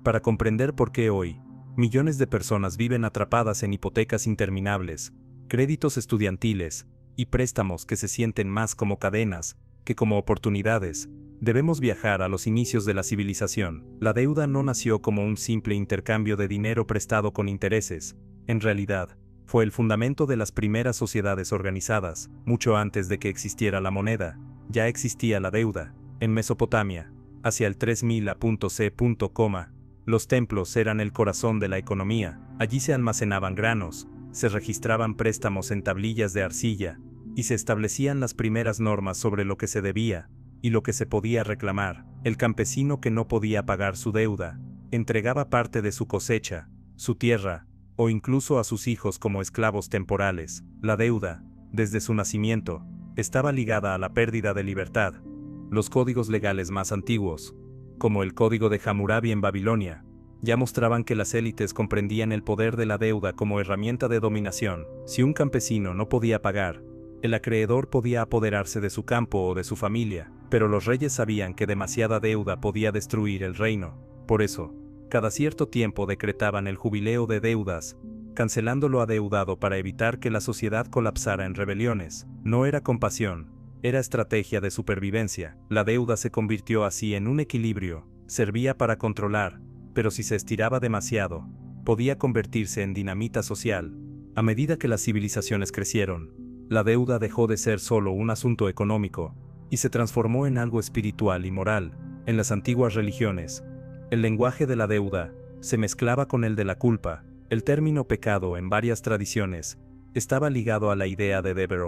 para comprender por qué hoy, millones de personas viven atrapadas en hipotecas interminables, créditos estudiantiles y préstamos que se sienten más como cadenas que como oportunidades. Debemos viajar a los inicios de la civilización. La deuda no nació como un simple intercambio de dinero prestado con intereses. En realidad, fue el fundamento de las primeras sociedades organizadas. Mucho antes de que existiera la moneda, ya existía la deuda. En Mesopotamia, hacia el 3000 a.C., los templos eran el corazón de la economía. Allí se almacenaban granos, se registraban préstamos en tablillas de arcilla, y se establecían las primeras normas sobre lo que se debía y lo que se podía reclamar. El campesino que no podía pagar su deuda, entregaba parte de su cosecha, su tierra, o incluso a sus hijos como esclavos temporales. La deuda, desde su nacimiento, estaba ligada a la pérdida de libertad. Los códigos legales más antiguos, como el Código de Hammurabi en Babilonia, ya mostraban que las élites comprendían el poder de la deuda como herramienta de dominación. Si un campesino no podía pagar, el acreedor podía apoderarse de su campo o de su familia, pero los reyes sabían que demasiada deuda podía destruir el reino. Por eso, cada cierto tiempo decretaban el jubileo de deudas, cancelando lo adeudado para evitar que la sociedad colapsara en rebeliones. No era compasión, era estrategia de supervivencia. La deuda se convirtió así en un equilibrio, servía para controlar, pero si se estiraba demasiado, podía convertirse en dinamita social. A medida que las civilizaciones crecieron, la deuda dejó de ser solo un asunto económico, y se transformó en algo espiritual y moral. En las antiguas religiones, el lenguaje de la deuda se mezclaba con el de la culpa. El término pecado en varias tradiciones estaba ligado a la idea de deber,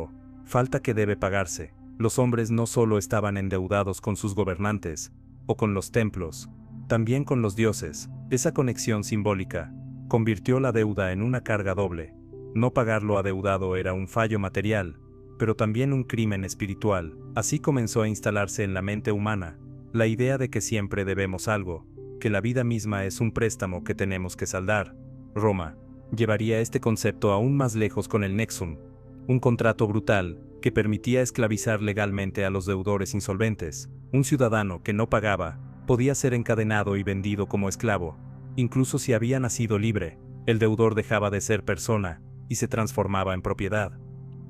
falta que debe pagarse. Los hombres no solo estaban endeudados con sus gobernantes, o con los templos, también con los dioses. Esa conexión simbólica convirtió la deuda en una carga doble. No pagar lo adeudado era un fallo material, pero también un crimen espiritual. Así comenzó a instalarse en la mente humana la idea de que siempre debemos algo, que la vida misma es un préstamo que tenemos que saldar. Roma llevaría este concepto aún más lejos con el Nexum, un contrato brutal que permitía esclavizar legalmente a los deudores insolventes. Un ciudadano que no pagaba podía ser encadenado y vendido como esclavo, incluso si había nacido libre. El deudor dejaba de ser persona y se transformaba en propiedad.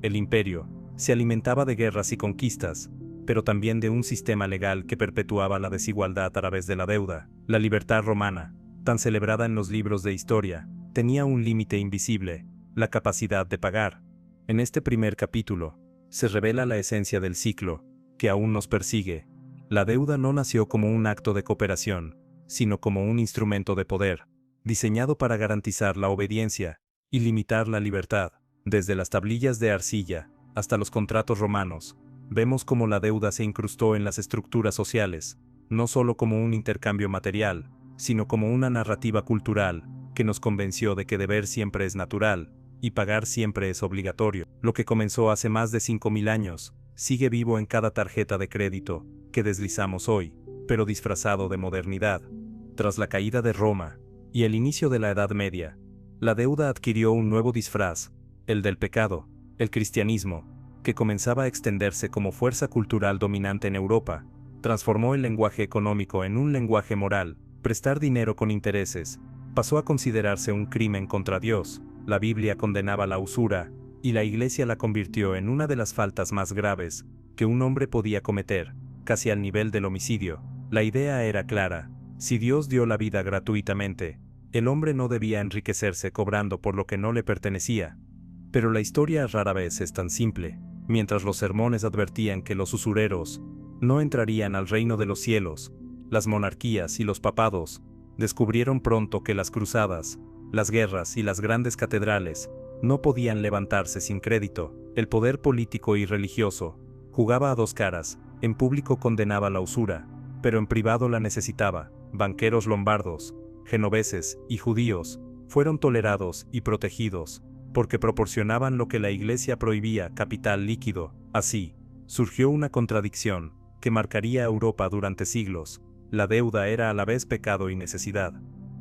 El imperio se alimentaba de guerras y conquistas, pero también de un sistema legal que perpetuaba la desigualdad a través de la deuda. La libertad romana, tan celebrada en los libros de historia, tenía un límite invisible: la capacidad de pagar. En este primer capítulo, se revela la esencia del ciclo, que aún nos persigue. La deuda no nació como un acto de cooperación, sino como un instrumento de poder, diseñado para garantizar la obediencia y limitar la libertad. Desde las tablillas de arcilla hasta los contratos romanos, vemos cómo la deuda se incrustó en las estructuras sociales, no solo como un intercambio material, sino como una narrativa cultural que nos convenció de que deber siempre es natural y pagar siempre es obligatorio. Lo que comenzó hace más de 5000 años sigue vivo en cada tarjeta de crédito que deslizamos hoy, pero disfrazado de modernidad. Tras la caída de Roma y el inicio de la Edad Media, la deuda adquirió un nuevo disfraz, el del pecado. El cristianismo, que comenzaba a extenderse como fuerza cultural dominante en Europa, transformó el lenguaje económico en un lenguaje moral. Prestar dinero con intereses pasó a considerarse un crimen contra Dios. La Biblia condenaba la usura, y la Iglesia la convirtió en una de las faltas más graves que un hombre podía cometer, casi al nivel del homicidio. La idea era clara: si Dios dio la vida gratuitamente, el hombre no debía enriquecerse cobrando por lo que no le pertenecía. Pero la historia rara vez es tan simple. Mientras los sermones advertían que los usureros no entrarían al reino de los cielos, las monarquías y los papados descubrieron pronto que las cruzadas, las guerras y las grandes catedrales no podían levantarse sin crédito. El poder político y religioso jugaba a dos caras: en público condenaba la usura, pero en privado la necesitaba. Banqueros lombardos, genoveses y judíos fueron tolerados y protegidos porque proporcionaban lo que la Iglesia prohibía: capital líquido. Así, surgió una contradicción que marcaría a Europa durante siglos. La deuda era a la vez pecado y necesidad.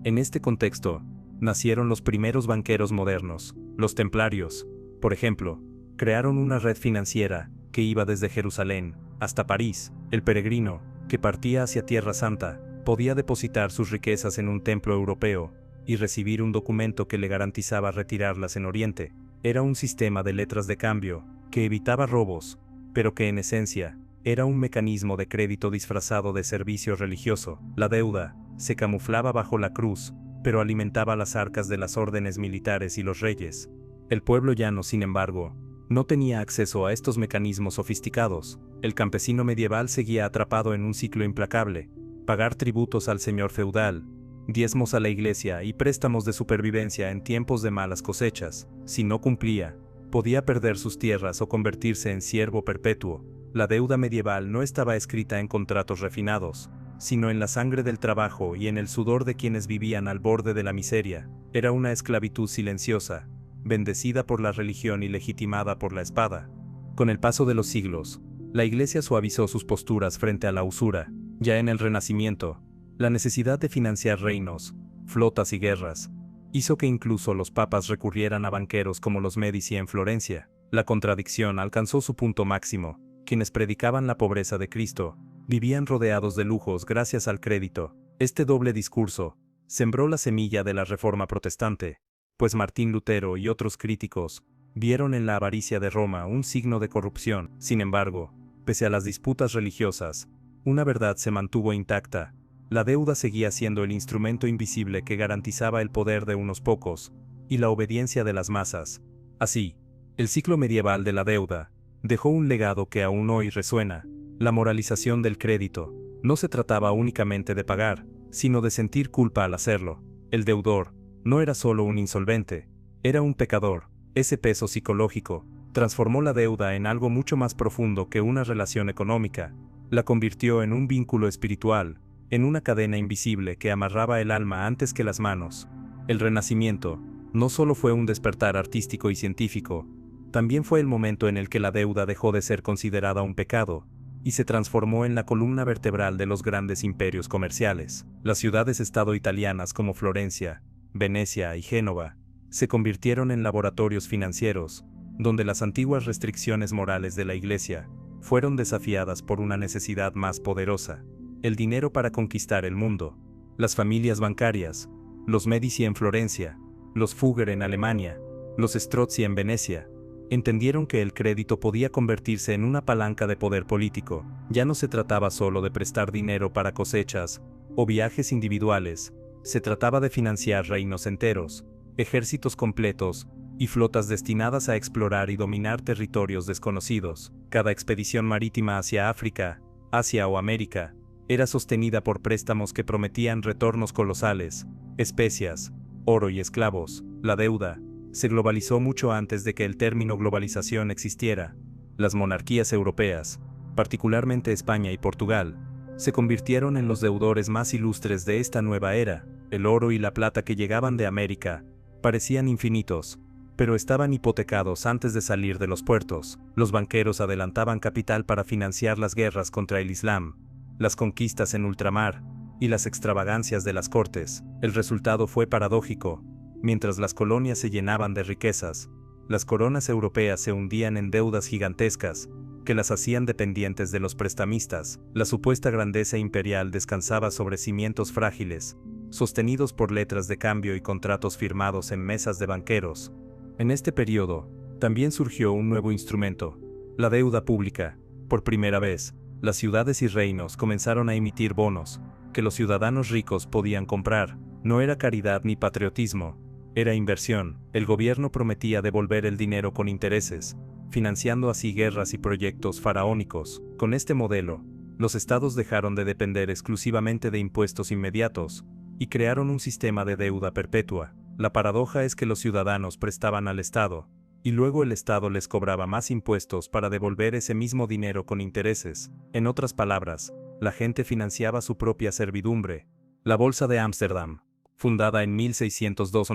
En este contexto, nacieron los primeros banqueros modernos. Los templarios, por ejemplo, crearon una red financiera que iba desde Jerusalén hasta París. El peregrino, que partía hacia Tierra Santa, Podía depositar sus riquezas en un templo europeo y recibir un documento que le garantizaba retirarlas en Oriente. Era un sistema de letras de cambio que evitaba robos, pero que en esencia era un mecanismo de crédito disfrazado de servicio religioso. La deuda se camuflaba bajo la cruz, pero alimentaba las arcas de las órdenes militares y los reyes. El pueblo llano, sin embargo, no tenía acceso a estos mecanismos sofisticados. El campesino medieval seguía atrapado en un ciclo implacable: pagar tributos al señor feudal, diezmos a la iglesia y préstamos de supervivencia en tiempos de malas cosechas. Si no cumplía, podía perder sus tierras o convertirse en siervo perpetuo. La deuda medieval no estaba escrita en contratos refinados, sino en la sangre del trabajo y en el sudor de quienes vivían al borde de la miseria. Era una esclavitud silenciosa, bendecida por la religión y legitimada por la espada. Con el paso de los siglos, la Iglesia suavizó sus posturas frente a la usura. Ya en el Renacimiento, la necesidad de financiar reinos, flotas y guerras hizo que incluso los papas recurrieran a banqueros como los Medici en Florencia. La contradicción alcanzó su punto máximo. Quienes predicaban la pobreza de Cristo vivían rodeados de lujos gracias al crédito. Este doble discurso sembró la semilla de la Reforma protestante, pues Martín Lutero y otros críticos vieron en la avaricia de Roma un signo de corrupción. Sin embargo, pese a las disputas religiosas, una verdad se mantuvo intacta: la deuda seguía siendo el instrumento invisible que garantizaba el poder de unos pocos y la obediencia de las masas. Así, el ciclo medieval de la deuda dejó un legado que aún hoy resuena: la moralización del crédito. No se trataba únicamente de pagar, sino de sentir culpa al hacerlo. El deudor no era solo un insolvente, era un pecador. Ese peso psicológico transformó la deuda en algo mucho más profundo que una relación económica. La convirtió en un vínculo espiritual, en una cadena invisible que amarraba el alma antes que las manos. El Renacimiento no solo fue un despertar artístico y científico, también fue el momento en el que la deuda dejó de ser considerada un pecado y se transformó en la columna vertebral de los grandes imperios comerciales. Las ciudades-estado italianas como Florencia, Venecia y Génova se convirtieron en laboratorios financieros, donde las antiguas restricciones morales de la Iglesia fueron desafiadas por una necesidad más poderosa: el dinero para conquistar el mundo. Las familias bancarias, los Medici en Florencia, los Fugger en Alemania, los Strozzi en Venecia, entendieron que el crédito podía convertirse en una palanca de poder político. Ya no se trataba solo de prestar dinero para cosechas o viajes individuales, se trataba de financiar reinos enteros, ejércitos completos y flotas destinadas a explorar y dominar territorios desconocidos. Cada expedición marítima hacia África, Asia o América era sostenida por préstamos que prometían retornos colosales: especias, oro y esclavos. La deuda se globalizó mucho antes de que el término globalización existiera. Las monarquías europeas, particularmente España y Portugal, se convirtieron en los deudores más ilustres de esta nueva era. El oro y la plata que llegaban de América parecían infinitos, pero estaban hipotecados antes de salir de los puertos. Los banqueros adelantaban capital para financiar las guerras contra el Islam, las conquistas en ultramar y las extravagancias de las cortes. El resultado fue paradójico: mientras las colonias se llenaban de riquezas, las coronas europeas se hundían en deudas gigantescas que las hacían dependientes de los prestamistas. La supuesta grandeza imperial descansaba sobre cimientos frágiles, sostenidos por letras de cambio y contratos firmados en mesas de banqueros. En este periodo, también surgió un nuevo instrumento: la deuda pública. Por primera vez, las ciudades y reinos comenzaron a emitir bonos que los ciudadanos ricos podían comprar. No era caridad ni patriotismo, era inversión. El gobierno prometía devolver el dinero con intereses, financiando así guerras y proyectos faraónicos. Con este modelo, los estados dejaron de depender exclusivamente de impuestos inmediatos y crearon un sistema de deuda perpetua. La paradoja es que los ciudadanos prestaban al Estado, y luego el Estado les cobraba más impuestos para devolver ese mismo dinero con intereses. En otras palabras, la gente financiaba su propia servidumbre. La Bolsa de Ámsterdam, fundada en 1602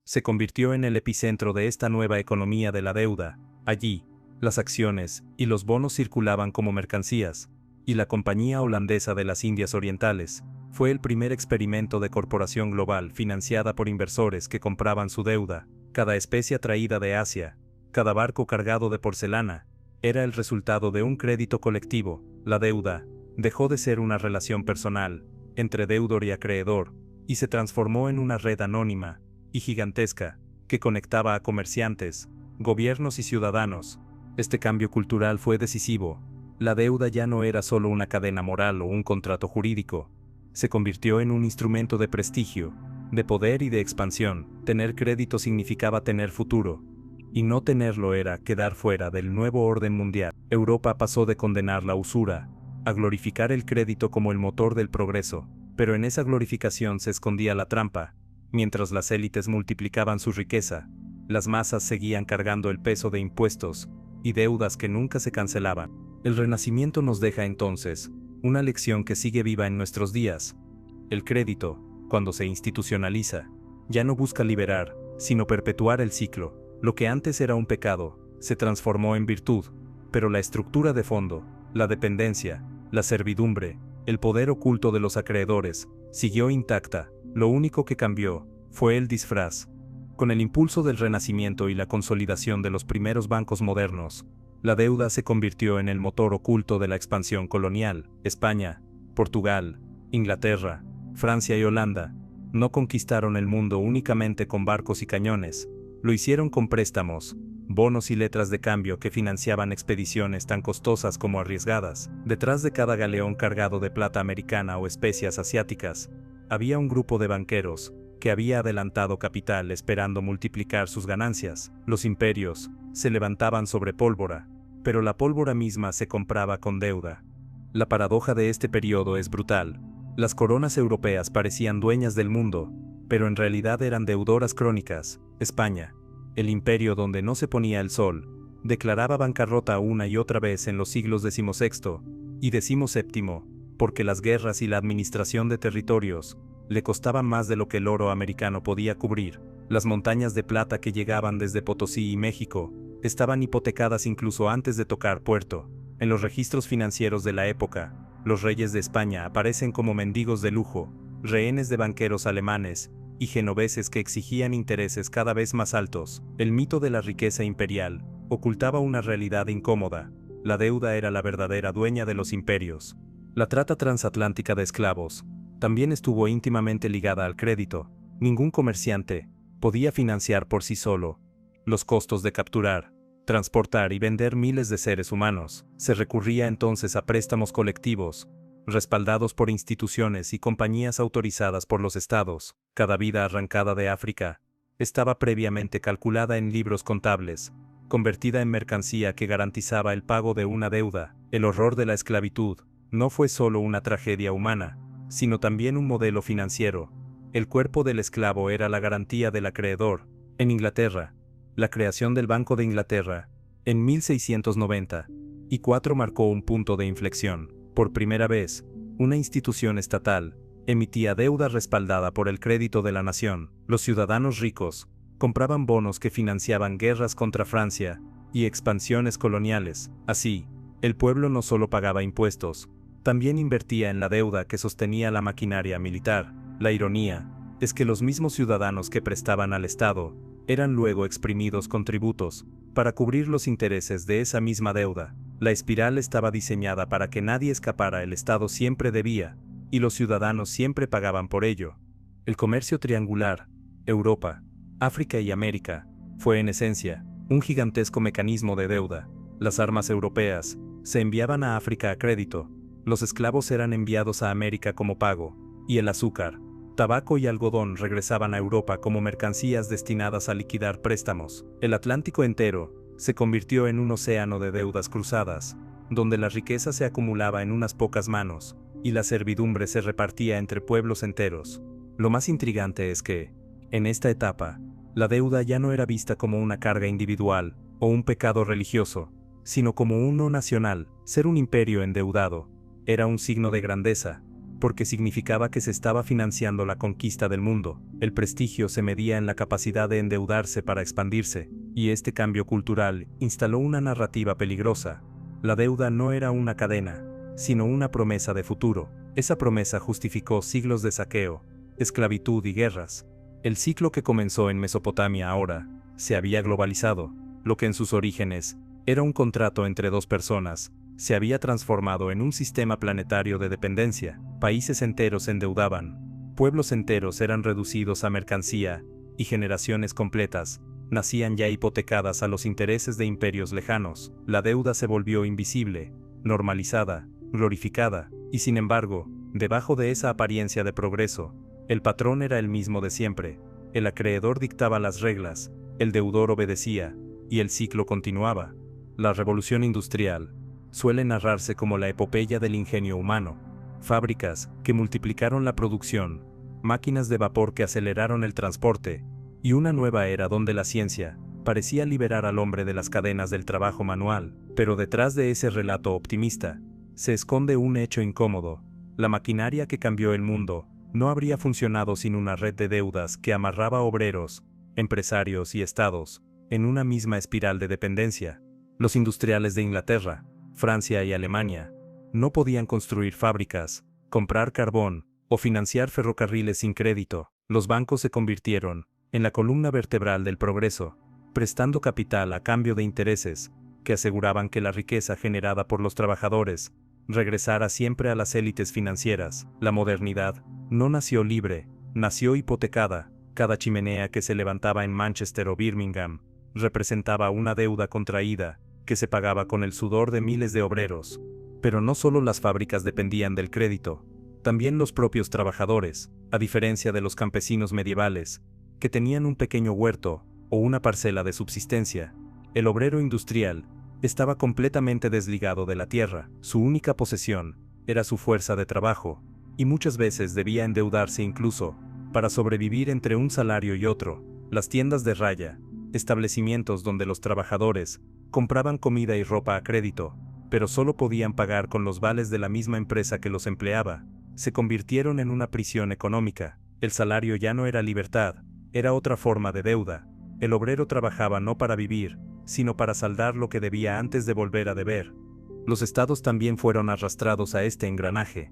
se convirtió en el epicentro de esta nueva economía de la deuda. Allí, las acciones y los bonos circulaban como mercancías, y la Compañía Holandesa de las Indias Orientales fue el primer experimento de corporación global financiada por inversores que compraban su deuda. Cada especia traída de Asia, cada barco cargado de porcelana, era el resultado de un crédito colectivo. La deuda dejó de ser una relación personal entre deudor y acreedor, y se transformó en una red anónima y gigantesca que conectaba a comerciantes, gobiernos y ciudadanos. Este cambio cultural fue decisivo. La deuda ya no era solo una cadena moral o un contrato jurídico. Se convirtió en un instrumento de prestigio, de poder y de expansión. Tener crédito significaba tener futuro, y no tenerlo era quedar fuera del nuevo orden mundial. Europa pasó de condenar la usura a glorificar el crédito como el motor del progreso, pero en esa glorificación se escondía la trampa. Mientras las élites multiplicaban su riqueza, las masas seguían cargando el peso de impuestos y deudas que nunca se cancelaban. El Renacimiento nos deja entonces una lección que sigue viva en nuestros días. El crédito, cuando se institucionaliza, ya no busca liberar, sino perpetuar el ciclo. Lo que antes era un pecado, se transformó en virtud, pero la estructura de fondo, la dependencia, la servidumbre, el poder oculto de los acreedores, siguió intacta. Lo único que cambió fue el disfraz. Con el impulso del Renacimiento y la consolidación de los primeros bancos modernos, la deuda se convirtió en el motor oculto de la expansión colonial. España, Portugal, Inglaterra, Francia y Holanda no conquistaron el mundo únicamente con barcos y cañones, lo hicieron con préstamos, bonos y letras de cambio que financiaban expediciones tan costosas como arriesgadas. Detrás de cada galeón cargado de plata americana o especias asiáticas, había un grupo de banqueros que había adelantado capital esperando multiplicar sus ganancias. Los imperios se levantaban sobre pólvora, pero la pólvora misma se compraba con deuda. La paradoja de este periodo es brutal. Las coronas europeas parecían dueñas del mundo, pero en realidad eran deudoras crónicas. España, el imperio donde no se ponía el sol, declaraba bancarrota una y otra vez en los siglos XVI y XVII, porque las guerras y la administración de territorios le costaban más de lo que el oro americano podía cubrir. Las montañas de plata que llegaban desde Potosí y México estaban hipotecadas incluso antes de tocar puerto. En los registros financieros de la época, los reyes de España aparecen como mendigos de lujo, rehenes de banqueros alemanes y genoveses que exigían intereses cada vez más altos. El mito de la riqueza imperial ocultaba una realidad incómoda. La deuda era la verdadera dueña de los imperios. La trata transatlántica de esclavos también estuvo íntimamente ligada al crédito. Ningún comerciante podía financiar por sí solo los costos de capturar, transportar y vender miles de seres humanos. Se recurría entonces a préstamos colectivos, respaldados por instituciones y compañías autorizadas por los estados. Cada vida arrancada de África estaba previamente calculada en libros contables, convertida en mercancía que garantizaba el pago de una deuda. El horror de la esclavitud no fue solo una tragedia humana, sino también un modelo financiero. El cuerpo del esclavo era la garantía del acreedor. En Inglaterra, la creación del Banco de Inglaterra, en 1694, marcó un punto de inflexión. Por primera vez, una institución estatal emitía deuda respaldada por el crédito de la nación. Los ciudadanos ricos compraban bonos que financiaban guerras contra Francia y expansiones coloniales. Así, el pueblo no solo pagaba impuestos, también invertía en la deuda que sostenía la maquinaria militar. La ironía es que los mismos ciudadanos que prestaban al Estado eran luego exprimidos con tributos para cubrir los intereses de esa misma deuda. La espiral estaba diseñada para que nadie escapara. El Estado siempre debía, y los ciudadanos siempre pagaban por ello. El comercio triangular, Europa, África y América, fue en esencia un gigantesco mecanismo de deuda. Las armas europeas se enviaban a África a crédito, los esclavos eran enviados a América como pago, y el azúcar, tabaco y algodón regresaban a Europa como mercancías destinadas a liquidar préstamos. El Atlántico entero se convirtió en un océano de deudas cruzadas, donde la riqueza se acumulaba en unas pocas manos, y la servidumbre se repartía entre pueblos enteros. Lo más intrigante es que, en esta etapa, la deuda ya no era vista como una carga individual o un pecado religioso, sino como uno nacional. Ser un imperio endeudado era un signo de grandeza, porque significaba que se estaba financiando la conquista del mundo. El prestigio se medía en la capacidad de endeudarse para expandirse, y este cambio cultural instaló una narrativa peligrosa. La deuda no era una cadena, sino una promesa de futuro. Esa promesa justificó siglos de saqueo, esclavitud y guerras. El ciclo que comenzó en Mesopotamia ahora se había globalizado. Lo que en sus orígenes era un contrato entre dos personas, se había transformado en un sistema planetario de dependencia. Países enteros se endeudaban, pueblos enteros eran reducidos a mercancía, y generaciones completas nacían ya hipotecadas a los intereses de imperios lejanos. La deuda se volvió invisible, normalizada, glorificada, y sin embargo, debajo de esa apariencia de progreso, el patrón era el mismo de siempre. El acreedor dictaba las reglas, el deudor obedecía, y el ciclo continuaba. La revolución industrial suele narrarse como la epopeya del ingenio humano. Fábricas que multiplicaron la producción, máquinas de vapor que aceleraron el transporte, y una nueva era donde la ciencia parecía liberar al hombre de las cadenas del trabajo manual. Pero detrás de ese relato optimista se esconde un hecho incómodo. La maquinaria que cambió el mundo no habría funcionado sin una red de deudas que amarraba obreros, empresarios y estados en una misma espiral de dependencia. Los industriales de Inglaterra, Francia y Alemania no podían construir fábricas, comprar carbón o financiar ferrocarriles sin crédito. Los bancos se convirtieron en la columna vertebral del progreso, prestando capital a cambio de intereses que aseguraban que la riqueza generada por los trabajadores regresara siempre a las élites financieras. La modernidad no nació libre, nació hipotecada. Cada chimenea que se levantaba en Manchester o Birmingham representaba una deuda contraída que se pagaba con el sudor de miles de obreros. Pero no solo las fábricas dependían del crédito, también los propios trabajadores, a diferencia de los campesinos medievales, que tenían un pequeño huerto o una parcela de subsistencia. El obrero industrial estaba completamente desligado de la tierra. Su única posesión era su fuerza de trabajo, y muchas veces debía endeudarse incluso para sobrevivir entre un salario y otro. Las tiendas de raya, establecimientos donde los trabajadores compraban comida y ropa a crédito, pero solo podían pagar con los vales de la misma empresa que los empleaba, se convirtieron en una prisión económica. El salario ya no era libertad, era otra forma de deuda. El obrero trabajaba no para vivir, sino para saldar lo que debía antes de volver a deber. Los estados también fueron arrastrados a este engranaje.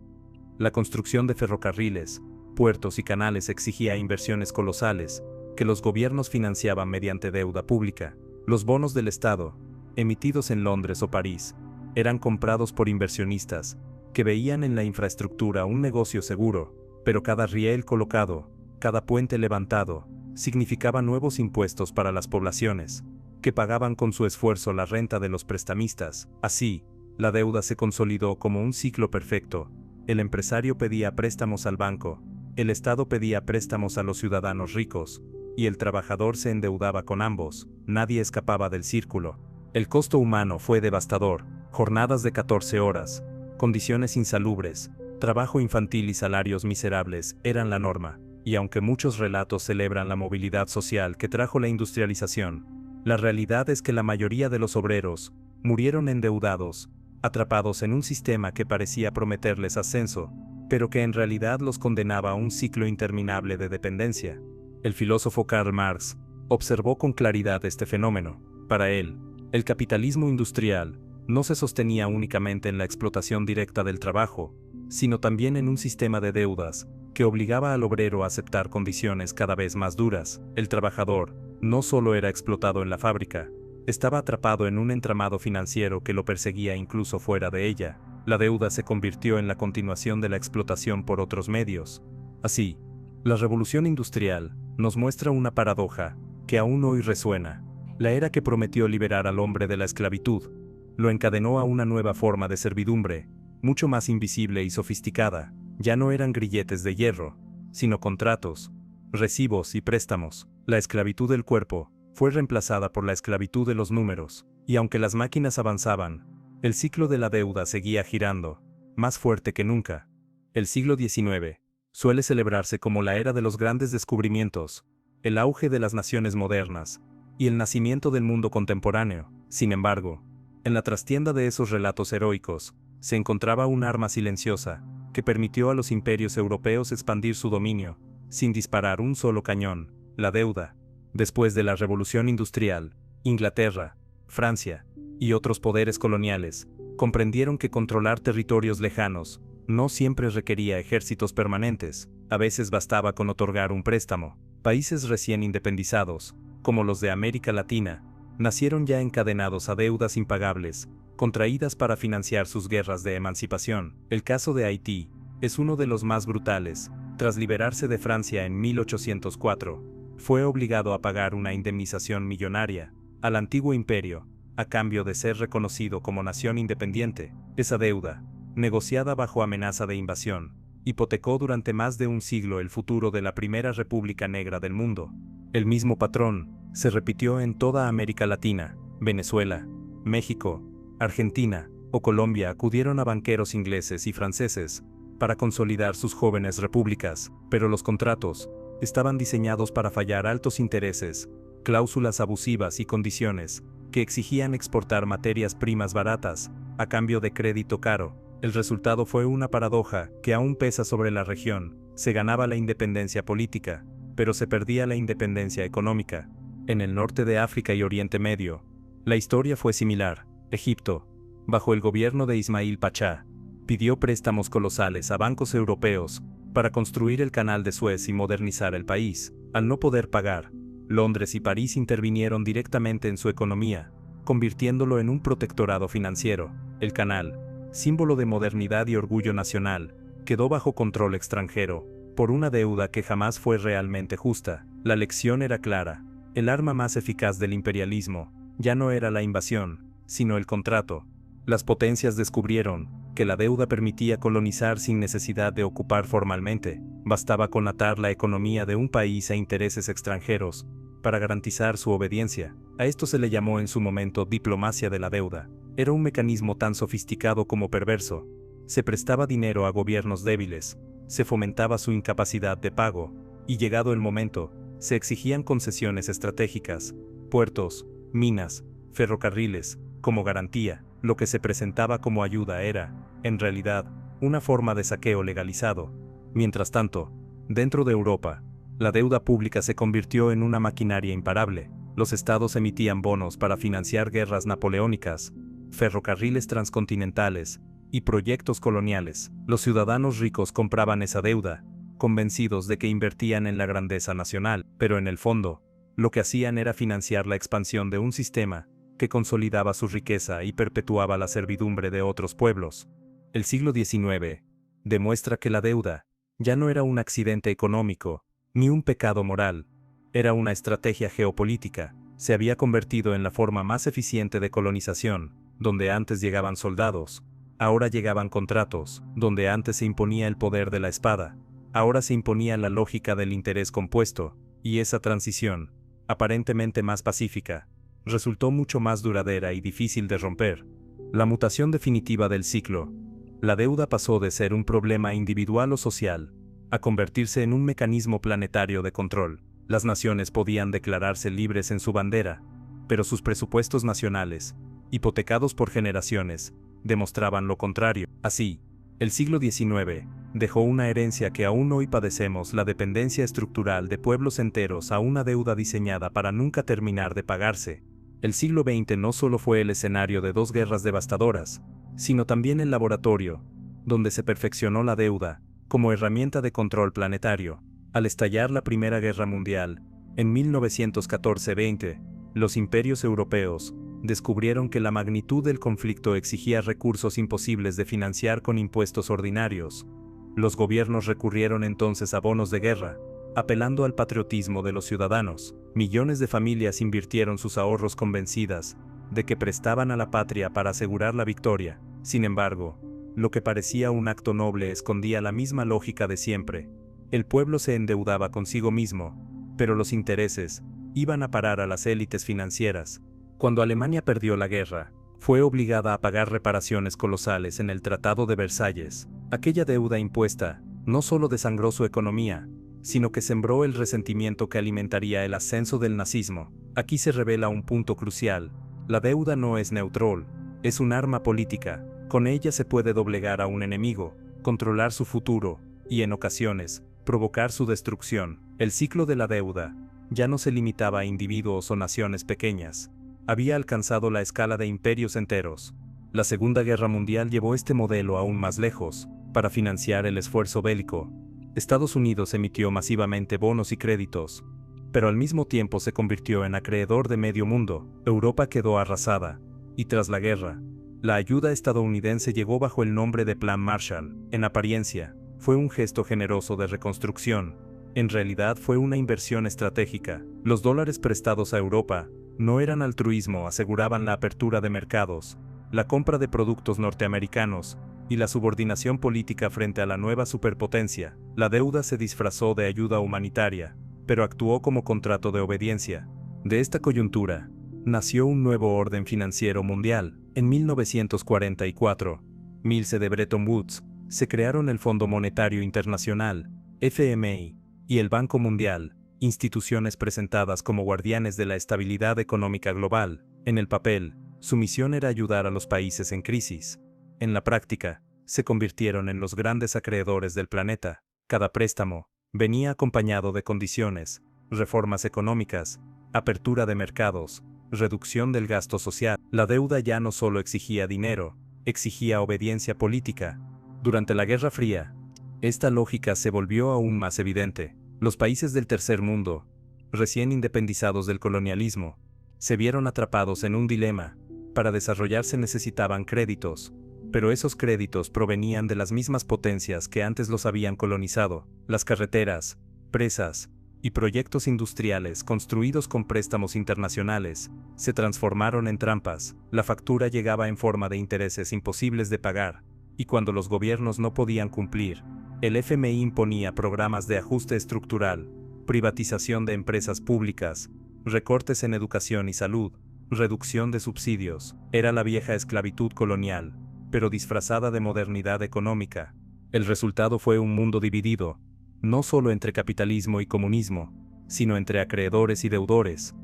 La construcción de ferrocarriles, puertos y canales exigía inversiones colosales, que los gobiernos financiaban mediante deuda pública. Los bonos del Estado, emitidos en Londres o París, eran comprados por inversionistas, que veían en la infraestructura un negocio seguro, pero cada riel colocado, cada puente levantado, significaba nuevos impuestos para las poblaciones, que pagaban con su esfuerzo la renta de los prestamistas. Así, la deuda se consolidó como un ciclo perfecto. El empresario pedía préstamos al banco, el Estado pedía préstamos a los ciudadanos ricos, y el trabajador se endeudaba con ambos. Nadie escapaba del círculo. El costo humano fue devastador: jornadas de 14 horas, condiciones insalubres, trabajo infantil y salarios miserables eran la norma. Y aunque muchos relatos celebran la movilidad social que trajo la industrialización, la realidad es que la mayoría de los obreros murieron endeudados, atrapados en un sistema que parecía prometerles ascenso, pero que en realidad los condenaba a un ciclo interminable de dependencia. El filósofo Karl Marx observó con claridad este fenómeno. Para él, el capitalismo industrial no se sostenía únicamente en la explotación directa del trabajo, sino también en un sistema de deudas que obligaba al obrero a aceptar condiciones cada vez más duras. El trabajador no solo era explotado en la fábrica, estaba atrapado en un entramado financiero que lo perseguía incluso fuera de ella. La deuda se convirtió en la continuación de la explotación por otros medios. Así, la revolución industrial nos muestra una paradoja que aún hoy resuena. La era que prometió liberar al hombre de la esclavitud lo encadenó a una nueva forma de servidumbre, mucho más invisible y sofisticada. Ya no eran grilletes de hierro, sino contratos, recibos y préstamos. La esclavitud del cuerpo fue reemplazada por la esclavitud de los números, y aunque las máquinas avanzaban, el ciclo de la deuda seguía girando, más fuerte que nunca. El siglo XIX suele celebrarse como la era de los grandes descubrimientos, el auge de las naciones modernas, y el nacimiento del mundo contemporáneo. Sin embargo, en la trastienda de esos relatos heroicos, se encontraba un arma silenciosa, que permitió a los imperios europeos expandir su dominio, sin disparar un solo cañón: la deuda. Después de la Revolución Industrial, Inglaterra, Francia y otros poderes coloniales comprendieron que controlar territorios lejanos no siempre requería ejércitos permanentes. A veces bastaba con otorgar un préstamo. Países recién independizados, como los de América Latina, nacieron ya encadenados a deudas impagables, contraídas para financiar sus guerras de emancipación. El caso de Haití es uno de los más brutales. Tras liberarse de Francia en 1804, fue obligado a pagar una indemnización millonaria al antiguo imperio, a cambio de ser reconocido como nación independiente. Esa deuda, negociada bajo amenaza de invasión, hipotecó durante más de un siglo el futuro de la primera república negra del mundo. El mismo patrón se repitió en toda América Latina. Venezuela, México, Argentina o Colombia acudieron a banqueros ingleses y franceses para consolidar sus jóvenes repúblicas, pero los contratos estaban diseñados para fallar altos intereses, cláusulas abusivas y condiciones que exigían exportar materias primas baratas a cambio de crédito caro. El resultado fue una paradoja que aún pesa sobre la región. Se ganaba la independencia política, pero se perdía la independencia económica. En el norte de África y Oriente Medio, la historia fue similar. Egipto, bajo el gobierno de Ismail Pachá, pidió préstamos colosales a bancos europeos para construir el canal de Suez y modernizar el país. Al no poder pagar, Londres y París intervinieron directamente en su economía, convirtiéndolo en un protectorado financiero. El canal, símbolo de modernidad y orgullo nacional, quedó bajo control extranjero, por una deuda que jamás fue realmente justa. La lección era clara: el arma más eficaz del imperialismo ya no era la invasión, sino el contrato. Las potencias descubrieron que la deuda permitía colonizar sin necesidad de ocupar formalmente. Bastaba con atar la economía de un país a intereses extranjeros para garantizar su obediencia. A esto se le llamó en su momento diplomacia de la deuda. Era un mecanismo tan sofisticado como perverso. Se prestaba dinero a gobiernos débiles, se fomentaba su incapacidad de pago, y llegado el momento, se exigían concesiones estratégicas, puertos, minas, ferrocarriles, como garantía. Lo que se presentaba como ayuda era, en realidad, una forma de saqueo legalizado. Mientras tanto, dentro de Europa, la deuda pública se convirtió en una maquinaria imparable. Los estados emitían bonos para financiar guerras napoleónicas, ferrocarriles transcontinentales y proyectos coloniales. Los ciudadanos ricos compraban esa deuda, convencidos de que invertían en la grandeza nacional, pero en el fondo, lo que hacían era financiar la expansión de un sistema que consolidaba su riqueza y perpetuaba la servidumbre de otros pueblos. El siglo XIX demuestra que la deuda ya no era un accidente económico, ni un pecado moral, era una estrategia geopolítica. Se había convertido en la forma más eficiente de colonización. Donde antes llegaban soldados, ahora llegaban contratos. Donde antes se imponía el poder de la espada, ahora se imponía la lógica del interés compuesto, y esa transición, aparentemente más pacífica, resultó mucho más duradera y difícil de romper. La mutación definitiva del ciclo. La deuda pasó de ser un problema individual o social, a convertirse en un mecanismo planetario de control. Las naciones podían declararse libres en su bandera, pero sus presupuestos nacionales, hipotecados por generaciones, demostraban lo contrario. Así, el siglo XIX dejó una herencia que aún hoy padecemos: la dependencia estructural de pueblos enteros a una deuda diseñada para nunca terminar de pagarse. El siglo XX no solo fue el escenario de dos guerras devastadoras, sino también el laboratorio, donde se perfeccionó la deuda, como herramienta de control planetario. Al estallar la Primera Guerra Mundial, en 1914-20, los imperios europeos descubrieron que la magnitud del conflicto exigía recursos imposibles de financiar con impuestos ordinarios. Los gobiernos recurrieron entonces a bonos de guerra, apelando al patriotismo de los ciudadanos. Millones de familias invirtieron sus ahorros convencidas de que prestaban a la patria para asegurar la victoria. Sin embargo, lo que parecía un acto noble escondía la misma lógica de siempre. El pueblo se endeudaba consigo mismo, pero los intereses iban a parar a las élites financieras. Cuando Alemania perdió la guerra, fue obligada a pagar reparaciones colosales en el Tratado de Versalles. Aquella deuda impuesta no solo desangró su economía, sino que sembró el resentimiento que alimentaría el ascenso del nazismo. Aquí se revela un punto crucial: la deuda no es neutral, es un arma política. Con ella se puede doblegar a un enemigo, controlar su futuro, y en ocasiones, provocar su destrucción. El ciclo de la deuda ya no se limitaba a individuos o naciones pequeñas, había alcanzado la escala de imperios enteros. La Segunda Guerra Mundial llevó este modelo aún más lejos. Para financiar el esfuerzo bélico, Estados Unidos emitió masivamente bonos y créditos, pero al mismo tiempo se convirtió en acreedor de medio mundo. Europa quedó arrasada, y tras la guerra, la ayuda estadounidense llegó bajo el nombre de Plan Marshall. En apariencia, fue un gesto generoso de reconstrucción. En realidad fue una inversión estratégica. Los dólares prestados a Europa no eran altruismo, aseguraban la apertura de mercados, la compra de productos norteamericanos y la subordinación política frente a la nueva superpotencia. La deuda se disfrazó de ayuda humanitaria, pero actuó como contrato de obediencia. De esta coyuntura, nació un nuevo orden financiero mundial. En 1944, de Bretton Woods, se crearon el Fondo Monetario Internacional, FMI, y el Banco Mundial, instituciones presentadas como guardianes de la estabilidad económica global. En el papel, su misión era ayudar a los países en crisis. En la práctica, se convirtieron en los grandes acreedores del planeta. Cada préstamo venía acompañado de condiciones, reformas económicas, apertura de mercados, reducción del gasto social. La deuda ya no solo exigía dinero, exigía obediencia política. Durante la Guerra Fría, esta lógica se volvió aún más evidente. Los países del tercer mundo, recién independizados del colonialismo, se vieron atrapados en un dilema. Para desarrollarse necesitaban créditos, pero esos créditos provenían de las mismas potencias que antes los habían colonizado. Las carreteras, presas y proyectos industriales construidos con préstamos internacionales se transformaron en trampas. La factura llegaba en forma de intereses imposibles de pagar, y cuando los gobiernos no podían cumplir, el FMI imponía programas de ajuste estructural, privatización de empresas públicas, recortes en educación y salud, reducción de subsidios. Era la vieja esclavitud colonial, pero disfrazada de modernidad económica. El resultado fue un mundo dividido, no solo entre capitalismo y comunismo, sino entre acreedores y deudores.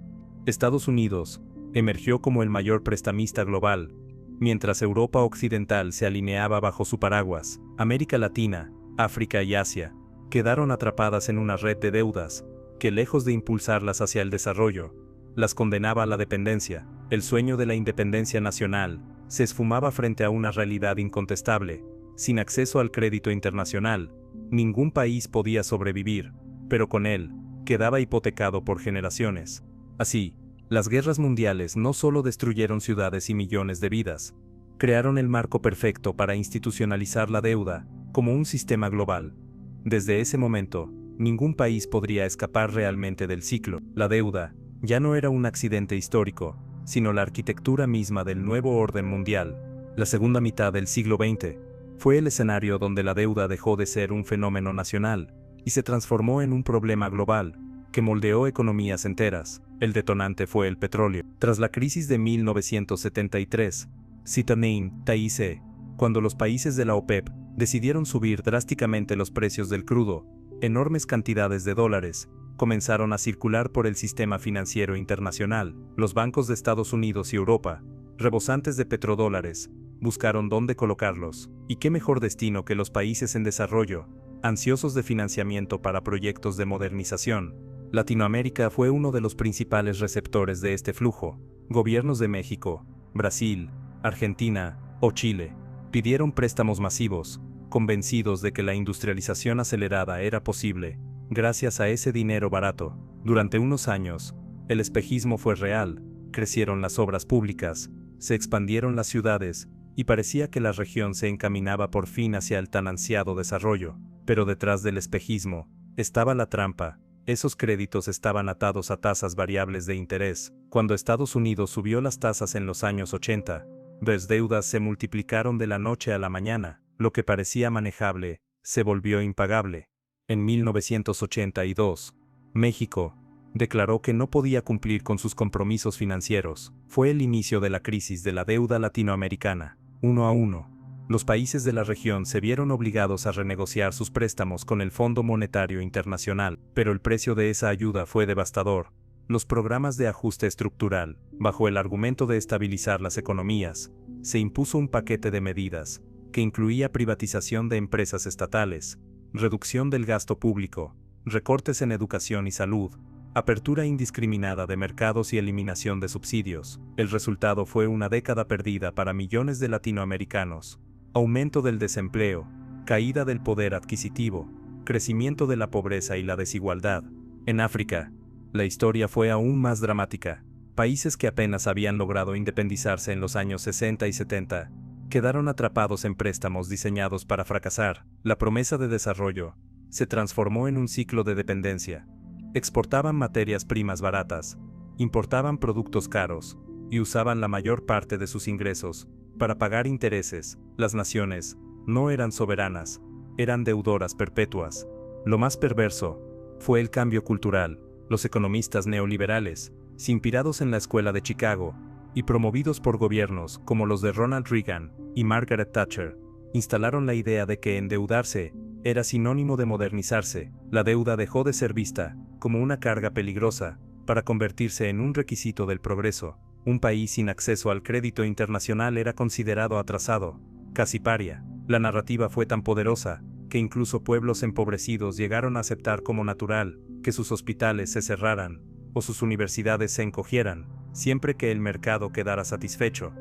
Estados Unidos emergió como el mayor prestamista global, mientras Europa Occidental se alineaba bajo su paraguas. América Latina, África y Asia quedaron atrapadas en una red de deudas que, lejos de impulsarlas hacia el desarrollo, las condenaba a la dependencia. El sueño de la independencia nacional se esfumaba frente a una realidad incontestable. Sin acceso al crédito internacional, ningún país podía sobrevivir, pero con él, quedaba hipotecado por generaciones. Así, las guerras mundiales no solo destruyeron ciudades y millones de vidas, crearon el marco perfecto para institucionalizar la deuda como un sistema global. Desde ese momento, ningún país podría escapar realmente del ciclo. La deuda ya no era un accidente histórico, sino la arquitectura misma del nuevo orden mundial. La segunda mitad del siglo XX fue el escenario donde la deuda dejó de ser un fenómeno nacional y se transformó en un problema global que moldeó economías enteras. El detonante fue el petróleo. Tras la crisis de 1973, TAIC, cuando los países de la OPEP decidieron subir drásticamente los precios del crudo, enormes cantidades de dólares comenzaron a circular por el sistema financiero internacional. Los bancos de Estados Unidos y Europa, rebosantes de petrodólares, buscaron dónde colocarlos. Y qué mejor destino que los países en desarrollo, ansiosos de financiamiento para proyectos de modernización. Latinoamérica fue uno de los principales receptores de este flujo. Gobiernos de México, Brasil, Argentina o Chile pidieron préstamos masivos, convencidos de que la industrialización acelerada era posible, gracias a ese dinero barato. Durante unos años, el espejismo fue real, crecieron las obras públicas, se expandieron las ciudades, y parecía que la región se encaminaba por fin hacia el tan ansiado desarrollo. Pero detrás del espejismo estaba la trampa. Esos créditos estaban atados a tasas variables de interés. Cuando Estados Unidos subió las tasas en los años 80, las deudas se multiplicaron de la noche a la mañana. Lo que parecía manejable se volvió impagable. En 1982, México declaró que no podía cumplir con sus compromisos financieros. Fue el inicio de la crisis de la deuda latinoamericana. Uno a uno, los países de la región se vieron obligados a renegociar sus préstamos con el Fondo Monetario Internacional, pero el precio de esa ayuda fue devastador. Los programas de ajuste estructural, bajo el argumento de estabilizar las economías, se impuso un paquete de medidas que incluía privatización de empresas estatales, reducción del gasto público, recortes en educación y salud, apertura indiscriminada de mercados y eliminación de subsidios. El resultado fue una década perdida para millones de latinoamericanos. Aumento del desempleo, caída del poder adquisitivo, crecimiento de la pobreza y la desigualdad. En África, la historia fue aún más dramática. Países que apenas habían logrado independizarse en los años 60 y 70 quedaron atrapados en préstamos diseñados para fracasar. La promesa de desarrollo se transformó en un ciclo de dependencia. Exportaban materias primas baratas, importaban productos caros, y usaban la mayor parte de sus ingresos para pagar intereses. Las naciones no eran soberanas, eran deudoras perpetuas. Lo más perverso fue el cambio cultural. Los economistas neoliberales, inspirados en la Escuela de Chicago y promovidos por gobiernos como los de Ronald Reagan y Margaret Thatcher, instalaron la idea de que endeudarse era sinónimo de modernizarse. La deuda dejó de ser vista como una carga peligrosa para convertirse en un requisito del progreso. Un país sin acceso al crédito internacional era considerado atrasado, casi paria. La narrativa fue tan poderosa que incluso pueblos empobrecidos llegaron a aceptar como natural que sus hospitales se cerraran o sus universidades se encogieran, siempre que el mercado quedara satisfecho.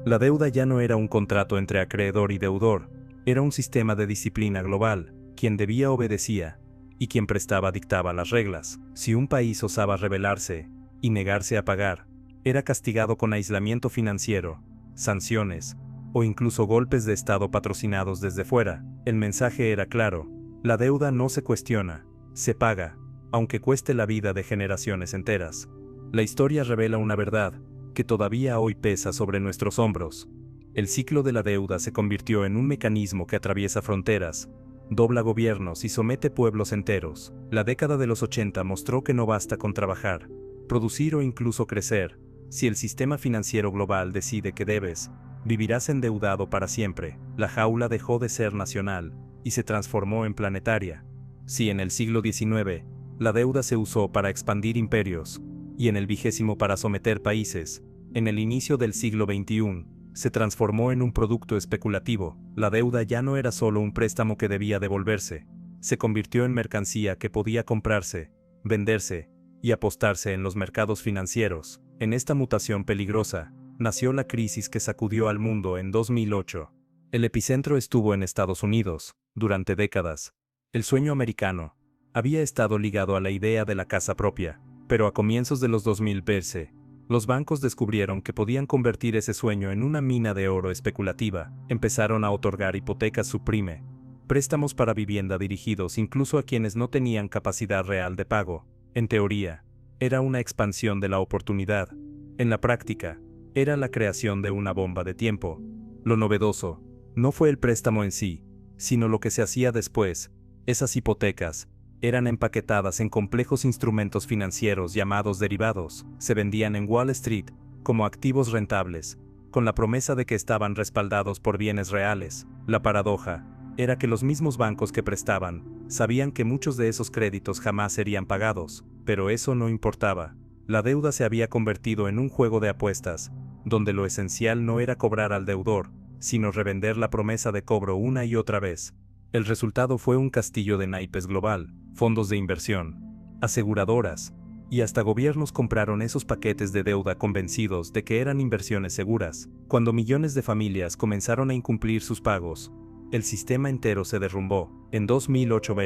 La deuda ya no era un contrato entre acreedor y deudor, era un sistema de disciplina global. Quien debía obedecía, y quien prestaba dictaba las reglas. Si un país osaba rebelarse y negarse a pagar, era castigado con aislamiento financiero, sanciones, o incluso golpes de Estado patrocinados desde fuera. El mensaje era claro: la deuda no se cuestiona, se paga, aunque cueste la vida de generaciones enteras. La historia revela una verdad que todavía hoy pesa sobre nuestros hombros. El ciclo de la deuda se convirtió en un mecanismo que atraviesa fronteras, dobla gobiernos y somete pueblos enteros. La década de los 80 mostró que no basta con trabajar, producir o incluso crecer. Si el sistema financiero global decide que debes, vivirás endeudado para siempre. La jaula dejó de ser nacional y se transformó en planetaria. Si en el siglo XIX, la deuda se usó para expandir imperios, y en el XX para someter países, en el inicio del siglo XXI, se transformó en un producto especulativo. La deuda ya no era solo un préstamo que debía devolverse, se convirtió en mercancía que podía comprarse, venderse y apostarse en los mercados financieros. En esta mutación peligrosa, nació la crisis que sacudió al mundo en 2008. El epicentro estuvo en Estados Unidos. Durante décadas, el sueño americano había estado ligado a la idea de la casa propia, pero a comienzos de los 2000 los bancos descubrieron que podían convertir ese sueño en una mina de oro especulativa. Empezaron a otorgar hipotecas subprime, préstamos para vivienda dirigidos incluso a quienes no tenían capacidad real de pago. En teoría, era una expansión de la oportunidad. En la práctica, era la creación de una bomba de tiempo. Lo novedoso no fue el préstamo en sí, sino lo que se hacía después. Esas hipotecas eran empaquetadas en complejos instrumentos financieros llamados derivados. Se vendían en Wall Street como activos rentables, con la promesa de que estaban respaldados por bienes reales. La paradoja era que los mismos bancos que prestaban sabían que muchos de esos créditos jamás serían pagados, pero eso no importaba. La deuda se había convertido en un juego de apuestas, donde lo esencial no era cobrar al deudor, sino revender la promesa de cobro una y otra vez. El resultado fue un castillo de naipes global. Fondos de inversión, aseguradoras, y hasta gobiernos compraron esos paquetes de deuda convencidos de que eran inversiones seguras. Cuando millones de familias comenzaron a incumplir sus pagos, el sistema entero se derrumbó. En 2008,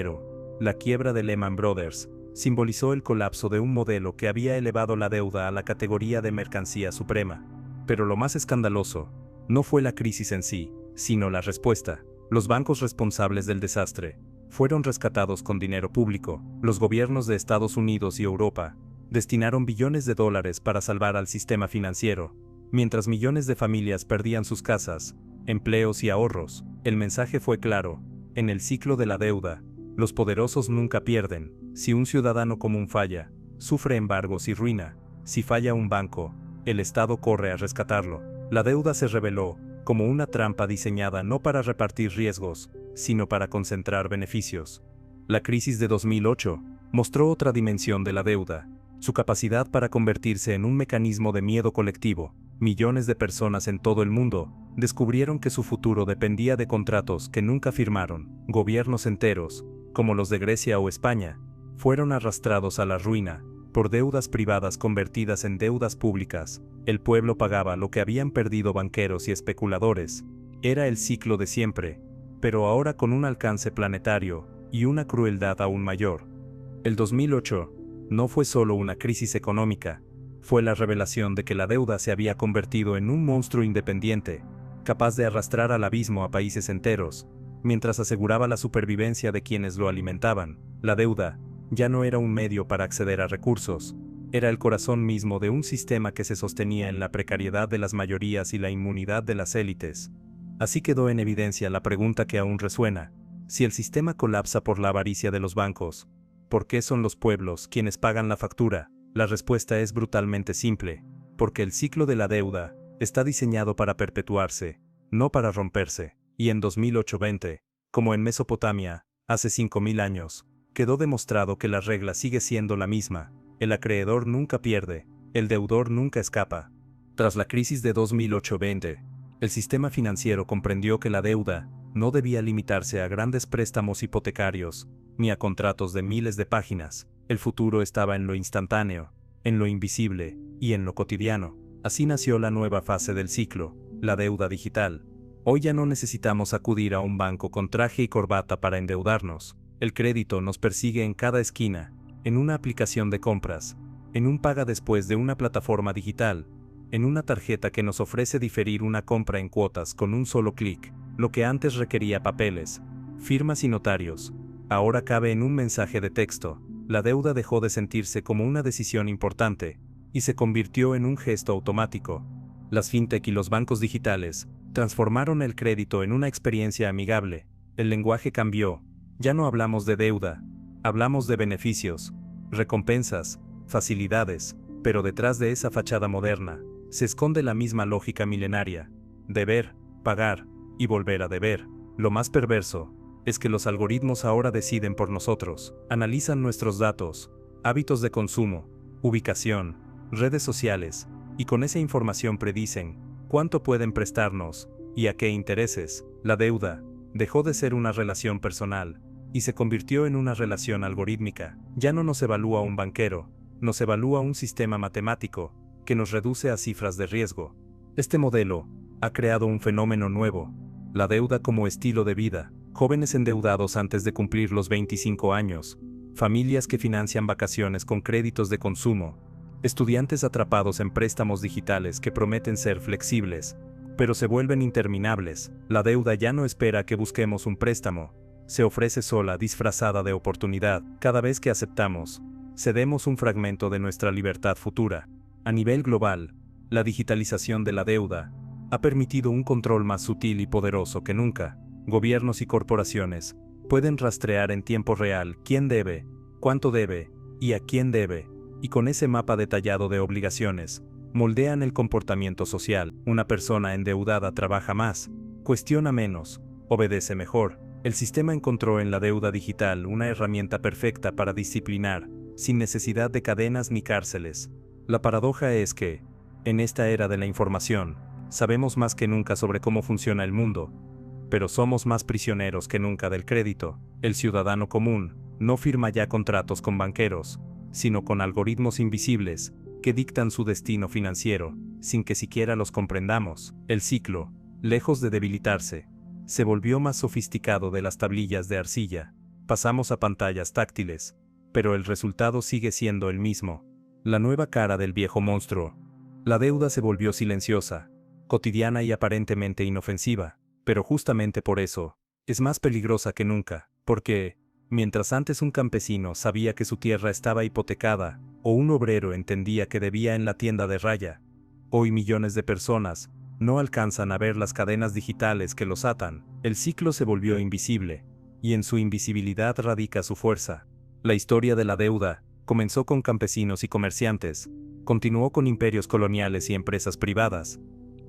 la quiebra de Lehman Brothers simbolizó el colapso de un modelo que había elevado la deuda a la categoría de mercancía suprema. Pero lo más escandaloso no fue la crisis en sí, sino la respuesta. Los bancos responsables del desastre fueron rescatados con dinero público. Los gobiernos de Estados Unidos y Europa destinaron billones de dólares para salvar al sistema financiero, mientras millones de familias perdían sus casas, empleos y ahorros. El mensaje fue claro: en el ciclo de la deuda, los poderosos nunca pierden. Si un ciudadano común falla, sufre embargos y ruina. Si falla un banco, el Estado corre a rescatarlo. La deuda se reveló como una trampa diseñada no para repartir riesgos, sino para concentrar beneficios. La crisis de 2008 mostró otra dimensión de la deuda: su capacidad para convertirse en un mecanismo de miedo colectivo. Millones de personas en todo el mundo descubrieron que su futuro dependía de contratos que nunca firmaron. Gobiernos enteros, como los de Grecia o España, fueron arrastrados a la ruina por deudas privadas convertidas en deudas públicas. El pueblo pagaba lo que habían perdido banqueros y especuladores. Era el ciclo de siempre, pero ahora con un alcance planetario y una crueldad aún mayor. El 2008 no fue solo una crisis económica, fue la revelación de que la deuda se había convertido en un monstruo independiente, capaz de arrastrar al abismo a países enteros, mientras aseguraba la supervivencia de quienes lo alimentaban. La deuda ya no era un medio para acceder a recursos, era el corazón mismo de un sistema que se sostenía en la precariedad de las mayorías y la inmunidad de las élites. Así quedó en evidencia la pregunta que aún resuena: si el sistema colapsa por la avaricia de los bancos, ¿por qué son los pueblos quienes pagan la factura? La respuesta es brutalmente simple: porque el ciclo de la deuda está diseñado para perpetuarse, no para romperse. Y en 2008-20, como en Mesopotamia, hace 5000 años, quedó demostrado que la regla sigue siendo la misma: el acreedor nunca pierde, el deudor nunca escapa. Tras la crisis de 2008-20, el sistema financiero comprendió que la deuda no debía limitarse a grandes préstamos hipotecarios, ni a contratos de miles de páginas. El futuro estaba en lo instantáneo, en lo invisible y en lo cotidiano. Así nació la nueva fase del ciclo, la deuda digital. Hoy ya no necesitamos acudir a un banco con traje y corbata para endeudarnos. El crédito nos persigue en cada esquina, en una aplicación de compras, en un paga después de una plataforma digital, en una tarjeta que nos ofrece diferir una compra en cuotas con un solo clic. Lo que antes requería papeles, firmas y notarios, ahora cabe en un mensaje de texto. La deuda dejó de sentirse como una decisión importante y se convirtió en un gesto automático. Las fintech y los bancos digitales transformaron el crédito en una experiencia amigable. El lenguaje cambió. Ya no hablamos de deuda, hablamos de beneficios, recompensas, facilidades, pero detrás de esa fachada moderna se esconde la misma lógica milenaria: deber, pagar y volver a deber. Lo más perverso es que los algoritmos ahora deciden por nosotros, analizan nuestros datos, hábitos de consumo, ubicación, redes sociales, y con esa información predicen cuánto pueden prestarnos y a qué intereses. La deuda dejó de ser una relación personal y se convirtió en una relación algorítmica. Ya no nos evalúa un banquero, nos evalúa un sistema matemático que nos reduce a cifras de riesgo. Este modelo ha creado un fenómeno nuevo: la deuda como estilo de vida. Jóvenes endeudados antes de cumplir los 25 años, familias que financian vacaciones con créditos de consumo, estudiantes atrapados en préstamos digitales que prometen ser flexibles, pero se vuelven interminables. La deuda ya no espera que busquemos un préstamo, se ofrece sola, disfrazada de oportunidad. Cada vez que aceptamos, cedemos un fragmento de nuestra libertad futura. A nivel global, la digitalización de la deuda ha permitido un control más sutil y poderoso que nunca. Gobiernos y corporaciones pueden rastrear en tiempo real quién debe, cuánto debe y a quién debe, y con ese mapa detallado de obligaciones, moldean el comportamiento social. Una persona endeudada trabaja más, cuestiona menos, obedece mejor. El sistema encontró en la deuda digital una herramienta perfecta para disciplinar, sin necesidad de cadenas ni cárceles. La paradoja es que, en esta era de la información, sabemos más que nunca sobre cómo funciona el mundo, pero somos más prisioneros que nunca del crédito. El ciudadano común no firma ya contratos con banqueros, sino con algoritmos invisibles que dictan su destino financiero, sin que siquiera los comprendamos. El ciclo, lejos de debilitarse, se volvió más sofisticado de las tablillas de arcilla. Pasamos a pantallas táctiles, pero el resultado sigue siendo el mismo: la nueva cara del viejo monstruo. La deuda se volvió silenciosa, cotidiana y aparentemente inofensiva, pero justamente por eso, es más peligrosa que nunca, porque, mientras antes un campesino sabía que su tierra estaba hipotecada, o un obrero entendía que debía en la tienda de raya, hoy millones de personas no alcanzan a ver las cadenas digitales que los atan. El ciclo se volvió invisible, y en su invisibilidad radica su fuerza. La historia de la deuda comenzó con campesinos y comerciantes, continuó con imperios coloniales y empresas privadas,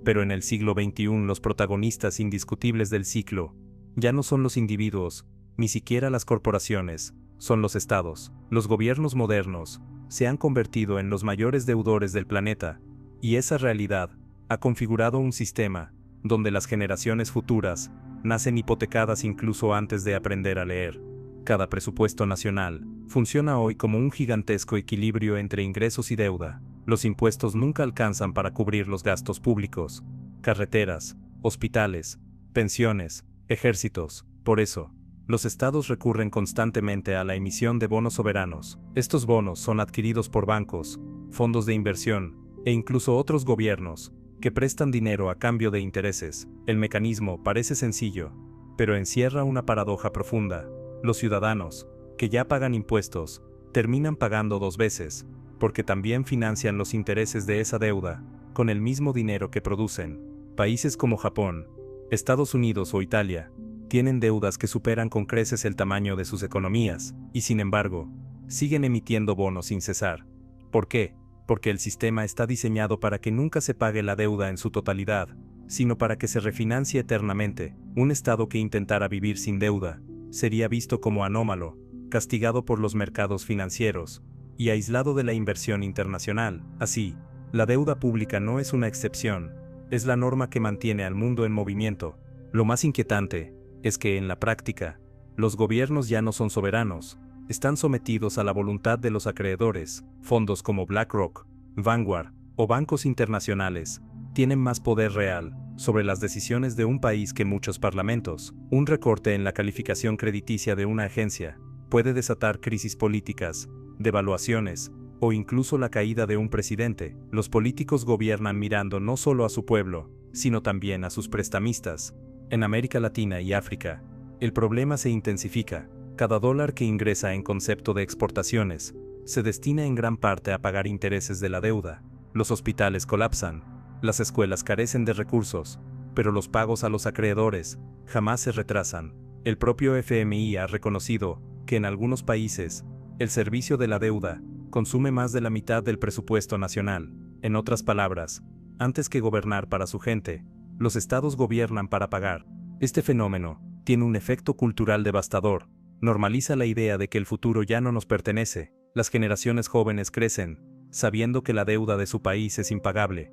pero en el siglo XXI los protagonistas indiscutibles del ciclo ya no son los individuos, ni siquiera las corporaciones, son los estados. Los gobiernos modernos se han convertido en los mayores deudores del planeta, y esa realidad ha configurado un sistema donde las generaciones futuras nacen hipotecadas incluso antes de aprender a leer. Cada presupuesto nacional funciona hoy como un gigantesco equilibrio entre ingresos y deuda. Los impuestos nunca alcanzan para cubrir los gastos públicos, carreteras, hospitales, pensiones, ejércitos. Por eso, los estados recurren constantemente a la emisión de bonos soberanos. Estos bonos son adquiridos por bancos, fondos de inversión, e incluso otros gobiernos, que prestan dinero a cambio de intereses. El mecanismo parece sencillo, pero encierra una paradoja profunda. Los ciudadanos, que ya pagan impuestos, terminan pagando dos veces, porque también financian los intereses de esa deuda, con el mismo dinero que producen. Países como Japón, Estados Unidos o Italia, tienen deudas que superan con creces el tamaño de sus economías, y sin embargo, siguen emitiendo bonos sin cesar. ¿Por qué? Porque el sistema está diseñado para que nunca se pague la deuda en su totalidad, sino para que se refinancie eternamente. Un Estado que intentara vivir sin deuda sería visto como anómalo, castigado por los mercados financieros y aislado de la inversión internacional. Así, la deuda pública no es una excepción, es la norma que mantiene al mundo en movimiento. Lo más inquietante es que en la práctica, los gobiernos ya no son soberanos, están sometidos a la voluntad de los acreedores. Fondos como BlackRock, Vanguard o bancos internacionales tienen más poder real sobre las decisiones de un país que muchos parlamentos. Un recorte en la calificación crediticia de una agencia puede desatar crisis políticas, devaluaciones o incluso la caída de un presidente. Los políticos gobiernan mirando no solo a su pueblo, sino también a sus prestamistas. En América Latina y África, el problema se intensifica. Cada dólar que ingresa en concepto de exportaciones se destina en gran parte a pagar intereses de la deuda. Los hospitales colapsan, las escuelas carecen de recursos, pero los pagos a los acreedores jamás se retrasan. El propio FMI ha reconocido que en algunos países, el servicio de la deuda consume más de la mitad del presupuesto nacional. En otras palabras, antes que gobernar para su gente, los estados gobiernan para pagar. Este fenómeno tiene un efecto cultural devastador. Normaliza la idea de que el futuro ya no nos pertenece. Las generaciones jóvenes crecen sabiendo que la deuda de su país es impagable,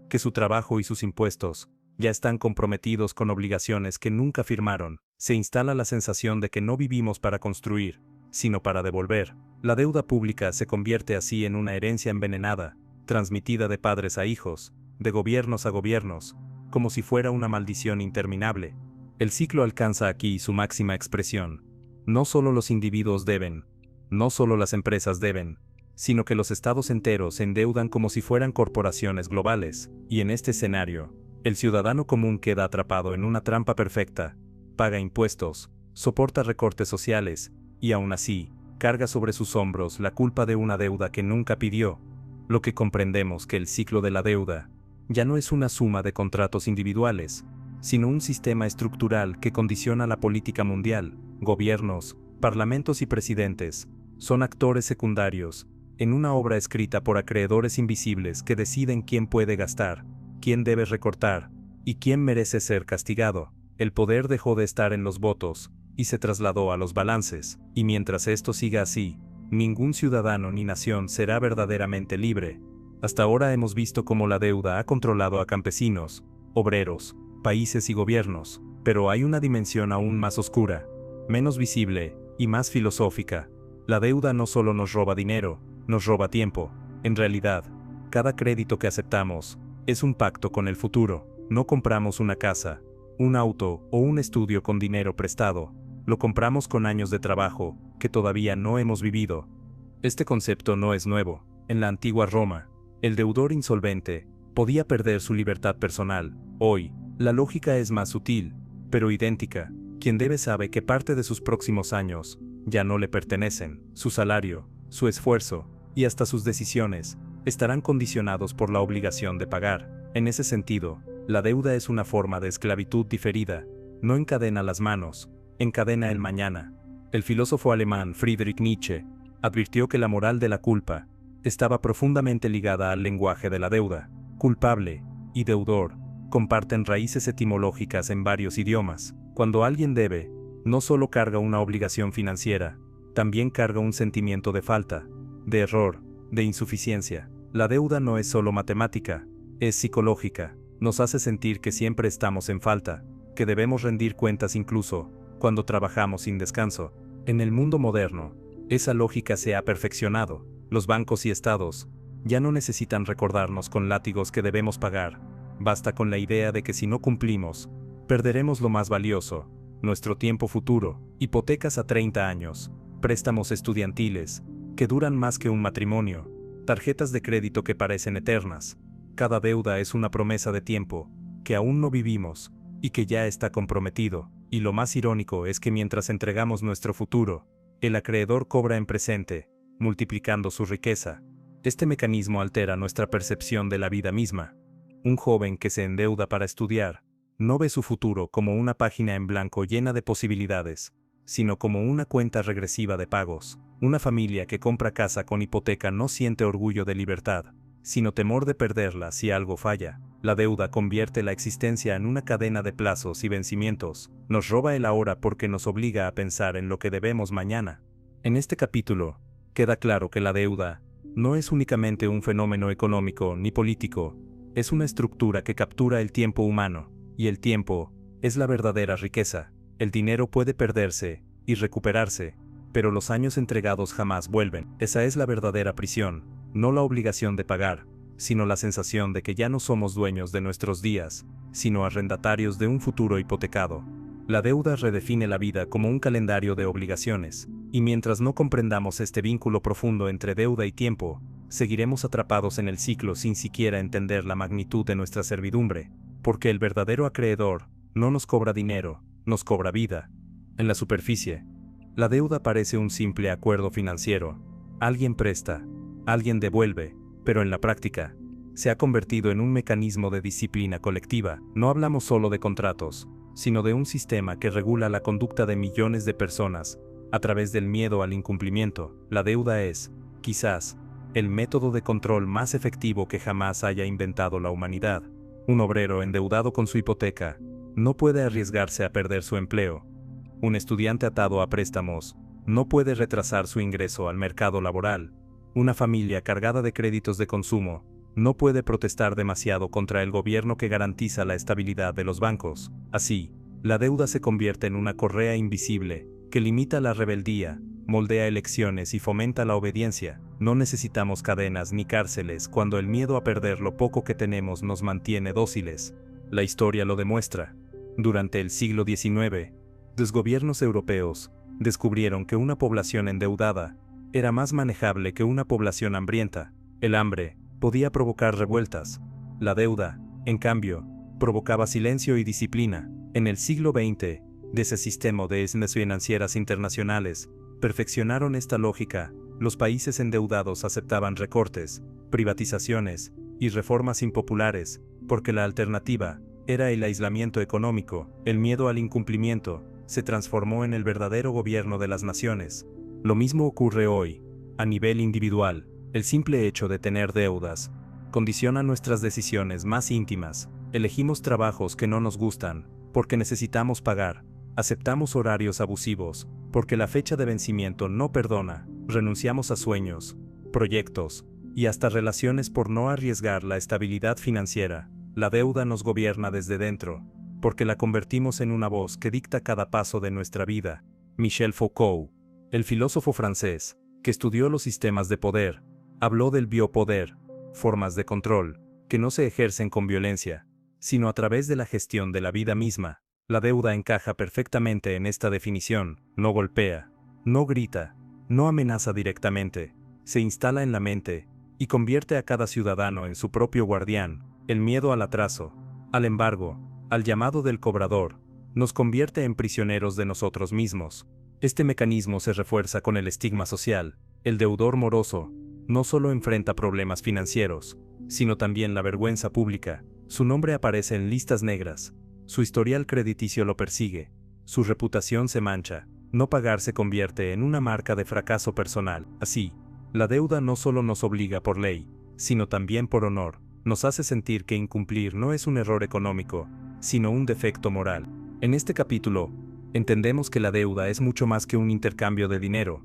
que su trabajo y sus impuestos ya están comprometidos con obligaciones que nunca firmaron. Se instala la sensación de que no vivimos para construir, sino para devolver. La deuda pública se convierte así en una herencia envenenada, transmitida de padres a hijos, de gobiernos a gobiernos, como si fuera una maldición interminable. El ciclo alcanza aquí su máxima expresión. No solo los individuos deben, no solo las empresas deben, sino que los estados enteros se endeudan como si fueran corporaciones globales, y en este escenario, el ciudadano común queda atrapado en una trampa perfecta, paga impuestos, soporta recortes sociales, y aún así, carga sobre sus hombros la culpa de una deuda que nunca pidió. Lo que comprendemos que el ciclo de la deuda ya no es una suma de contratos individuales, sino un sistema estructural que condiciona la política mundial. Gobiernos, parlamentos y presidentes son actores secundarios en una obra escrita por acreedores invisibles que deciden quién puede gastar, quién debe recortar y quién merece ser castigado. El poder dejó de estar en los votos y se trasladó a los balances, y mientras esto siga así, ningún ciudadano ni nación será verdaderamente libre. Hasta ahora hemos visto cómo la deuda ha controlado a campesinos, obreros, países y gobiernos, pero hay una dimensión aún más oscura, menos visible y más filosófica. La deuda no solo nos roba dinero, nos roba tiempo. En realidad, cada crédito que aceptamos es un pacto con el futuro. No compramos una casa, un auto o un estudio con dinero prestado, lo compramos con años de trabajo que todavía no hemos vivido. Este concepto no es nuevo. En la antigua Roma, el deudor insolvente podía perder su libertad personal. Hoy, la lógica es más sutil, pero idéntica. Quien debe sabe que parte de sus próximos años ya no le pertenecen. Su salario, su esfuerzo y hasta sus decisiones estarán condicionados por la obligación de pagar. En ese sentido, la deuda es una forma de esclavitud diferida. No encadena las manos, encadena el mañana. El filósofo alemán Friedrich Nietzsche advirtió que la moral de la culpa estaba profundamente ligada al lenguaje de la deuda. Culpable y deudor comparten raíces etimológicas en varios idiomas. Cuando alguien debe, no solo carga una obligación financiera, también carga un sentimiento de falta, de error, de insuficiencia. La deuda no es solo matemática, es psicológica. Nos hace sentir que siempre estamos en falta, que debemos rendir cuentas incluso cuando trabajamos sin descanso. En el mundo moderno, esa lógica se ha perfeccionado. Los bancos y estados ya no necesitan recordarnos con látigos que debemos pagar. Basta con la idea de que si no cumplimos, perderemos lo más valioso, nuestro tiempo futuro. Hipotecas a 30 años, préstamos estudiantiles que duran más que un matrimonio, tarjetas de crédito que parecen eternas, Cada deuda es una promesa de tiempo, que aún no vivimos, y que ya está comprometido, y lo más irónico es que mientras entregamos nuestro futuro, el acreedor cobra en presente, multiplicando su riqueza. Este mecanismo altera nuestra percepción de la vida misma. Un joven que se endeuda para estudiar, no ve su futuro como una página en blanco llena de posibilidades, sino como una cuenta regresiva de pagos. Una familia que compra casa con hipoteca no siente orgullo de libertad, sino temor de perderla si algo falla. La deuda convierte la existencia en una cadena de plazos y vencimientos, nos roba el ahora porque nos obliga a pensar en lo que debemos mañana. En este capítulo, queda claro que la deuda no es únicamente un fenómeno económico ni político, es una estructura que captura el tiempo humano, y el tiempo es la verdadera riqueza. El dinero puede perderse y recuperarse, pero los años entregados jamás vuelven. Esa es la verdadera prisión, no la obligación de pagar, sino la sensación de que ya no somos dueños de nuestros días, sino arrendatarios de un futuro hipotecado. La deuda redefine la vida como un calendario de obligaciones, y mientras no comprendamos este vínculo profundo entre deuda y tiempo, seguiremos atrapados en el ciclo sin siquiera entender la magnitud de nuestra servidumbre, porque el verdadero acreedor no nos cobra dinero, nos cobra vida. En la superficie, la deuda parece un simple acuerdo financiero. Alguien presta, alguien devuelve, pero en la práctica, se ha convertido en un mecanismo de disciplina colectiva. No hablamos solo de contratos, sino de un sistema que regula la conducta de millones de personas, a través del miedo al incumplimiento. La deuda es, quizás, el método de control más efectivo que jamás haya inventado la humanidad. Un obrero endeudado con su hipoteca no puede arriesgarse a perder su empleo. Un estudiante atado a préstamos no puede retrasar su ingreso al mercado laboral. Una familia cargada de créditos de consumo no puede protestar demasiado contra el gobierno que garantiza la estabilidad de los bancos. Así, la deuda se convierte en una correa invisible que limita la rebeldía, moldea elecciones y fomenta la obediencia. No necesitamos cadenas ni cárceles cuando el miedo a perder lo poco que tenemos nos mantiene dóciles. La historia lo demuestra. Durante el siglo XIX, los gobiernos europeos descubrieron que una población endeudada era más manejable que una población hambrienta. El hambre podía provocar revueltas. La deuda, en cambio, provocaba silencio y disciplina. En el siglo XX, de ese sistema de instituciones financieras internacionales, perfeccionaron esta lógica. Los países endeudados aceptaban recortes, privatizaciones y reformas impopulares, porque la alternativa era el aislamiento económico. El miedo al incumplimiento se transformó en el verdadero gobierno de las naciones. Lo mismo ocurre hoy, a nivel individual. El simple hecho de tener deudas condiciona nuestras decisiones más íntimas. Elegimos trabajos que no nos gustan, porque necesitamos pagar. Aceptamos horarios abusivos, porque la fecha de vencimiento no perdona. Renunciamos a sueños, proyectos y hasta relaciones por no arriesgar la estabilidad financiera. La deuda nos gobierna desde dentro, porque la convertimos en una voz que dicta cada paso de nuestra vida. Michel Foucault, el filósofo francés, que estudió los sistemas de poder, habló del biopoder, formas de control, que no se ejercen con violencia, sino a través de la gestión de la vida misma. La deuda encaja perfectamente en esta definición. No golpea, no grita, no amenaza directamente, se instala en la mente y convierte a cada ciudadano en su propio guardián. El miedo al atraso, al embargo, al llamado del cobrador, nos convierte en prisioneros de nosotros mismos. Este mecanismo se refuerza con el estigma social. El deudor moroso no solo enfrenta problemas financieros, sino también la vergüenza pública. Su nombre aparece en listas negras, su historial crediticio lo persigue, su reputación se mancha. No pagar se convierte en una marca de fracaso personal. Así, la deuda no solo nos obliga por ley, sino también por honor. Nos hace sentir que incumplir no es un error económico, sino un defecto moral. En este capítulo, entendemos que la deuda es mucho más que un intercambio de dinero.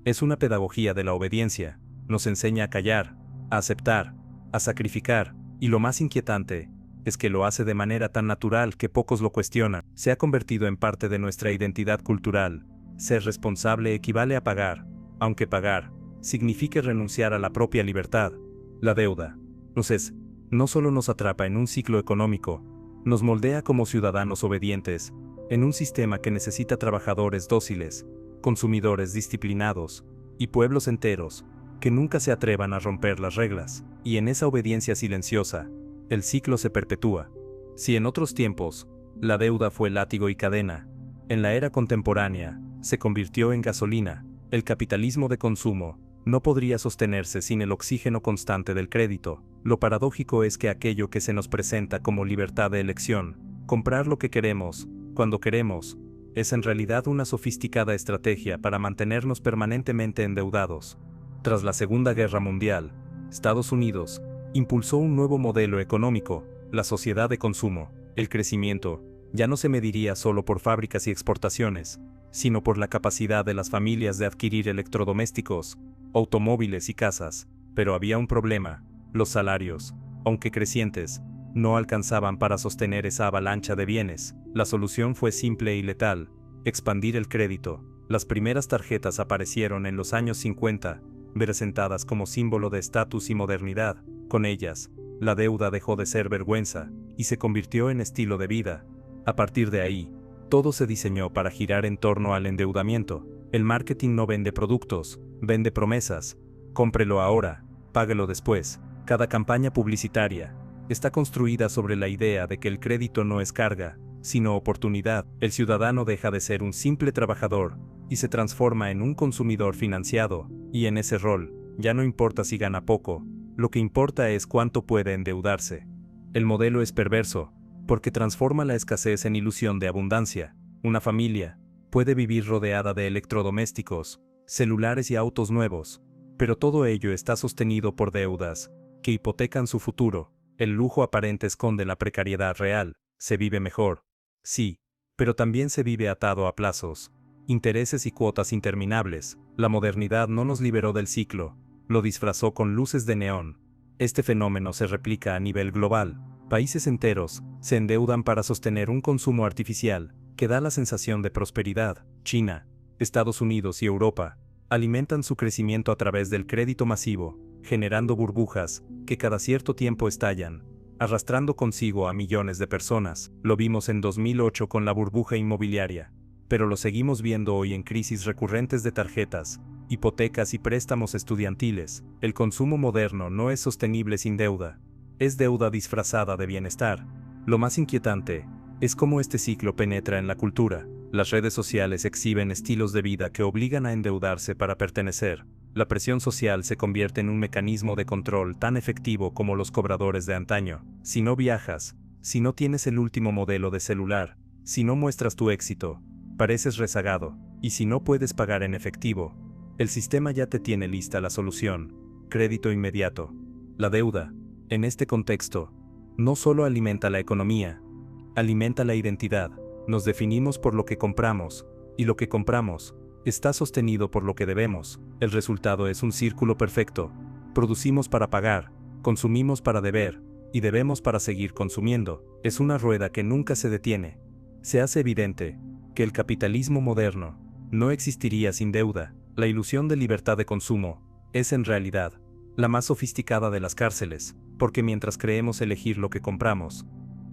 Es una pedagogía de la obediencia. Nos enseña a callar, a aceptar, a sacrificar, y lo más inquietante es que lo hace de manera tan natural que pocos lo cuestionan. Se ha convertido en parte de nuestra identidad cultural. Ser responsable equivale a pagar, aunque pagar signifique renunciar a la propia libertad. La deuda, entonces, no solo nos atrapa en un ciclo económico, nos moldea como ciudadanos obedientes, en un sistema que necesita trabajadores dóciles, consumidores disciplinados, y pueblos enteros que nunca se atrevan a romper las reglas, y en esa obediencia silenciosa, el ciclo se perpetúa. Si en otros tiempos, la deuda fue látigo y cadena, en la era contemporánea, se convirtió en gasolina. El capitalismo de consumo no podría sostenerse sin el oxígeno constante del crédito. Lo paradójico es que aquello que se nos presenta como libertad de elección, comprar lo que queremos, cuando queremos, es en realidad una sofisticada estrategia para mantenernos permanentemente endeudados. Tras la Segunda Guerra Mundial, Estados Unidos impulsó un nuevo modelo económico, la sociedad de consumo. El crecimiento ya no se mediría solo por fábricas y exportaciones, sino por la capacidad de las familias de adquirir electrodomésticos, automóviles y casas. Pero había un problema: los salarios, aunque crecientes, no alcanzaban para sostener esa avalancha de bienes. La solución fue simple y letal: expandir el crédito. Las primeras tarjetas aparecieron en los años 50, presentadas como símbolo de estatus y modernidad. Con ellas, la deuda dejó de ser vergüenza y se convirtió en estilo de vida. A partir de ahí, todo se diseñó para girar en torno al endeudamiento. El marketing no vende productos, vende promesas. Cómprelo ahora, páguelo después. Cada campaña publicitaria está construida sobre la idea de que el crédito no es carga, sino oportunidad. El ciudadano deja de ser un simple trabajador y se transforma en un consumidor financiado, y en ese rol, ya no importa si gana poco, lo que importa es cuánto puede endeudarse. El modelo es perverso, porque transforma la escasez en ilusión de abundancia. Una familia puede vivir rodeada de electrodomésticos, celulares y autos nuevos, pero todo ello está sostenido por deudas que hipotecan su futuro. El lujo aparente esconde la precariedad real. Se vive mejor, sí, pero también se vive atado a plazos, intereses y cuotas interminables. La modernidad no nos liberó del ciclo, lo disfrazó con luces de neón. Este fenómeno se replica a nivel global. Países enteros se endeudan para sostener un consumo artificial que da la sensación de prosperidad. China, Estados Unidos y Europa alimentan su crecimiento a través del crédito masivo, generando burbujas que cada cierto tiempo estallan, arrastrando consigo a millones de personas. Lo vimos en 2008 con la burbuja inmobiliaria, pero lo seguimos viendo hoy en crisis recurrentes de tarjetas, hipotecas y préstamos estudiantiles. El consumo moderno no es sostenible sin deuda. Es deuda disfrazada de bienestar. Lo más inquietante es cómo este ciclo penetra en la cultura. Las redes sociales exhiben estilos de vida que obligan a endeudarse para pertenecer. La presión social se convierte en un mecanismo de control tan efectivo como los cobradores de antaño. Si no viajas, si no tienes el último modelo de celular, si no muestras tu éxito, pareces rezagado. Y si no puedes pagar en efectivo, el sistema ya te tiene lista la solución: crédito inmediato. La deuda, en este contexto, no solo alimenta la economía, alimenta la identidad. Nos definimos por lo que compramos, y lo que compramos está sostenido por lo que debemos. El resultado es un círculo perfecto. Producimos para pagar, consumimos para deber, y debemos para seguir consumiendo. Es una rueda que nunca se detiene. Se hace evidente que el capitalismo moderno no existiría sin deuda. La ilusión de libertad de consumo es en realidad la más sofisticada de las cárceles, porque mientras creemos elegir lo que compramos,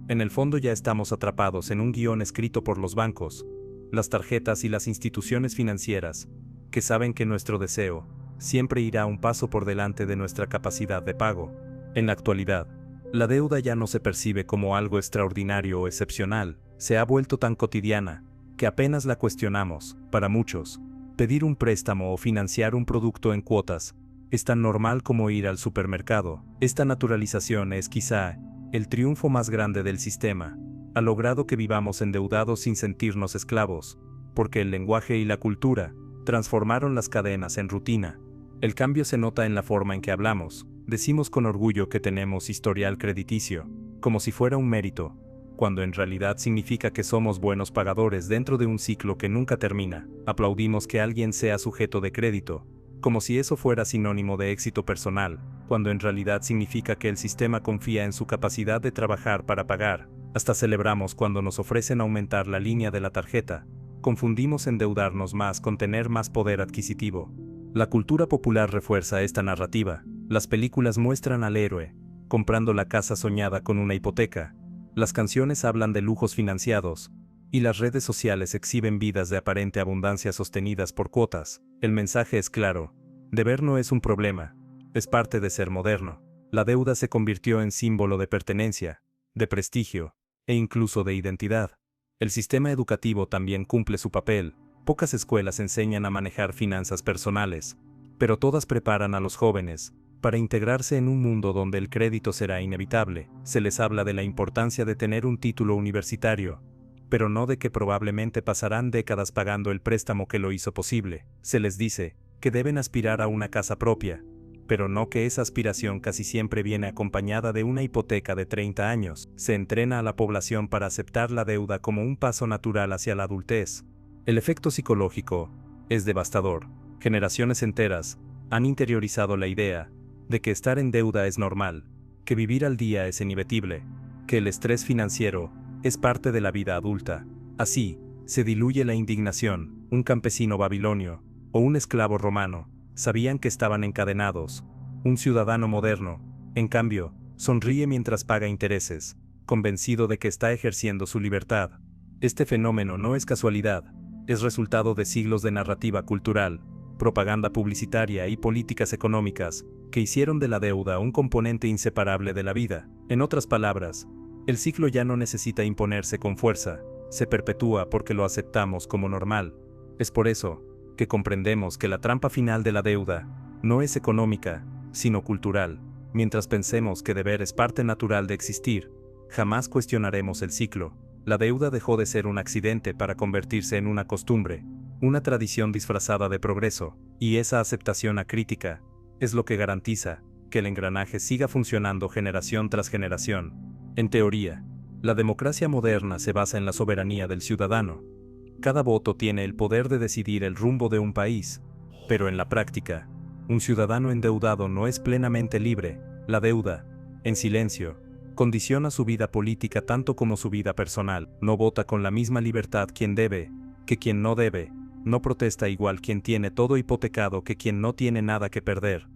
en el fondo ya estamos atrapados en un guión escrito por los bancos, las tarjetas y las instituciones financieras, que saben que nuestro deseo siempre irá un paso por delante de nuestra capacidad de pago. En la actualidad, la deuda ya no se percibe como algo extraordinario o excepcional. Se ha vuelto tan cotidiana que apenas la cuestionamos. Para muchos, pedir un préstamo o financiar un producto en cuotas es tan normal como ir al supermercado. Esta naturalización es quizá el triunfo más grande del sistema. Ha logrado que vivamos endeudados sin sentirnos esclavos, porque el lenguaje y la cultura transformaron las cadenas en rutina. El cambio se nota en la forma en que hablamos. Decimos con orgullo que tenemos historial crediticio, como si fuera un mérito, cuando en realidad significa que somos buenos pagadores dentro de un ciclo que nunca termina. Aplaudimos que alguien sea sujeto de crédito, como si eso fuera sinónimo de éxito personal, cuando en realidad significa que el sistema confía en su capacidad de trabajar para pagar. Hasta celebramos cuando nos ofrecen aumentar la línea de la tarjeta. Confundimos endeudarnos más con tener más poder adquisitivo. La cultura popular refuerza esta narrativa. Las películas muestran al héroe comprando la casa soñada con una hipoteca. Las canciones hablan de lujos financiados, y las redes sociales exhiben vidas de aparente abundancia sostenidas por cuotas. El mensaje es claro: Deber no es un problema, es parte de ser moderno. La deuda se convirtió en símbolo de pertenencia, de prestigio, e incluso de identidad. El sistema educativo también cumple su papel. Pocas escuelas enseñan a manejar finanzas personales, pero todas preparan a los jóvenes para integrarse en un mundo donde el crédito será inevitable. Se les habla de la importancia de tener un título universitario, pero no de que probablemente pasarán décadas pagando el préstamo que lo hizo posible. Se les dice que deben aspirar a una casa propia, pero no que esa aspiración casi siempre viene acompañada de una hipoteca de 30 años. Se entrena a la población para aceptar la deuda como un paso natural hacia la adultez. El efecto psicológico es devastador. Generaciones enteras han interiorizado la idea de que estar en deuda es normal, que vivir al día es inevitable, que el estrés financiero es parte de la vida adulta. Así, se diluye la indignación. Un campesino babilonio o un esclavo romano sabían que estaban encadenados. Un ciudadano moderno, en cambio, sonríe mientras paga intereses, convencido de que está ejerciendo su libertad. Este fenómeno no es casualidad, es resultado de siglos de narrativa cultural, propaganda publicitaria y políticas económicas que hicieron de la deuda un componente inseparable de la vida. En otras palabras, el ciclo ya no necesita imponerse con fuerza, se perpetúa porque lo aceptamos como normal. Es por eso que comprendemos que la trampa final de la deuda no es económica, sino cultural. Mientras pensemos que deber es parte natural de existir, jamás cuestionaremos el ciclo. La deuda dejó de ser un accidente para convertirse en una costumbre, una tradición disfrazada de progreso, y esa aceptación acrítica es lo que garantiza que el engranaje siga funcionando generación tras generación. En teoría, la democracia moderna se basa en la soberanía del ciudadano. Cada voto tiene el poder de decidir el rumbo de un país, pero en la práctica, un ciudadano endeudado no es plenamente libre. La deuda, en silencio, condiciona su vida política tanto como su vida personal. No vota con la misma libertad quien debe que quien no debe. No protesta igual quien tiene todo hipotecado que quien no tiene nada que perder.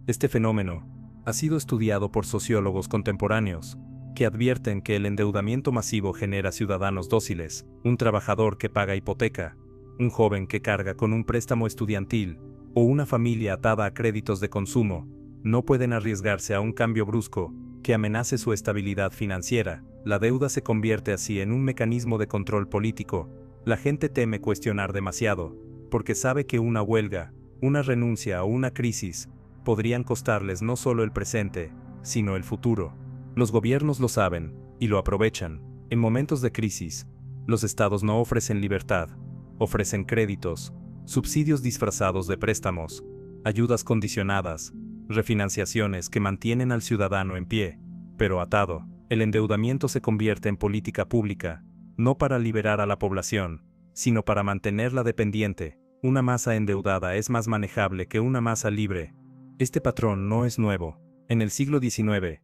Este fenómeno ha sido estudiado por sociólogos contemporáneos, que advierten que el endeudamiento masivo genera ciudadanos dóciles, un trabajador que paga hipoteca, un joven que carga con un préstamo estudiantil, o una familia atada a créditos de consumo, no pueden arriesgarse a un cambio brusco que amenace su estabilidad financiera. La deuda se convierte así en un mecanismo de control político. La gente teme cuestionar demasiado, porque sabe que una huelga, una renuncia o una crisis podrían costarles no solo el presente, sino el futuro. Los gobiernos lo saben, y lo aprovechan. En momentos de crisis, los estados no ofrecen libertad, ofrecen créditos, subsidios disfrazados de préstamos, ayudas condicionadas, refinanciaciones que mantienen al ciudadano en pie, pero atado. El endeudamiento se convierte en política pública, no para liberar a la población, sino para mantenerla dependiente. Una masa endeudada es más manejable que una masa libre. Este patrón no es nuevo. En el siglo XIX,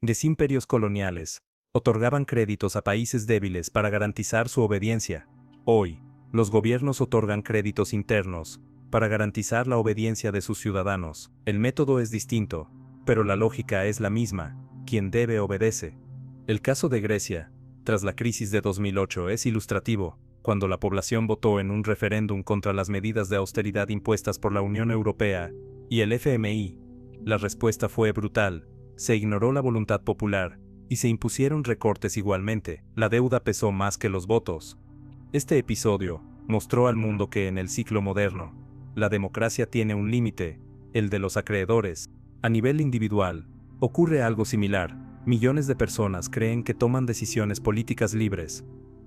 de imperios coloniales, otorgaban créditos a países débiles para garantizar su obediencia. Hoy, los gobiernos otorgan créditos internos para garantizar la obediencia de sus ciudadanos. El método es distinto, pero la lógica es la misma: quien debe obedece. El caso de Grecia, tras la crisis de 2008, es ilustrativo. Cuando la población votó en un referéndum contra las medidas de austeridad impuestas por la Unión Europea y el FMI, la respuesta fue brutal. Se ignoró la voluntad popular y se impusieron recortes igualmente. La deuda pesó más que los votos. Este episodio mostró al mundo que en el ciclo moderno, la democracia tiene un límite, el de los acreedores. A nivel individual, ocurre algo similar. Millones de personas creen que toman decisiones políticas libres,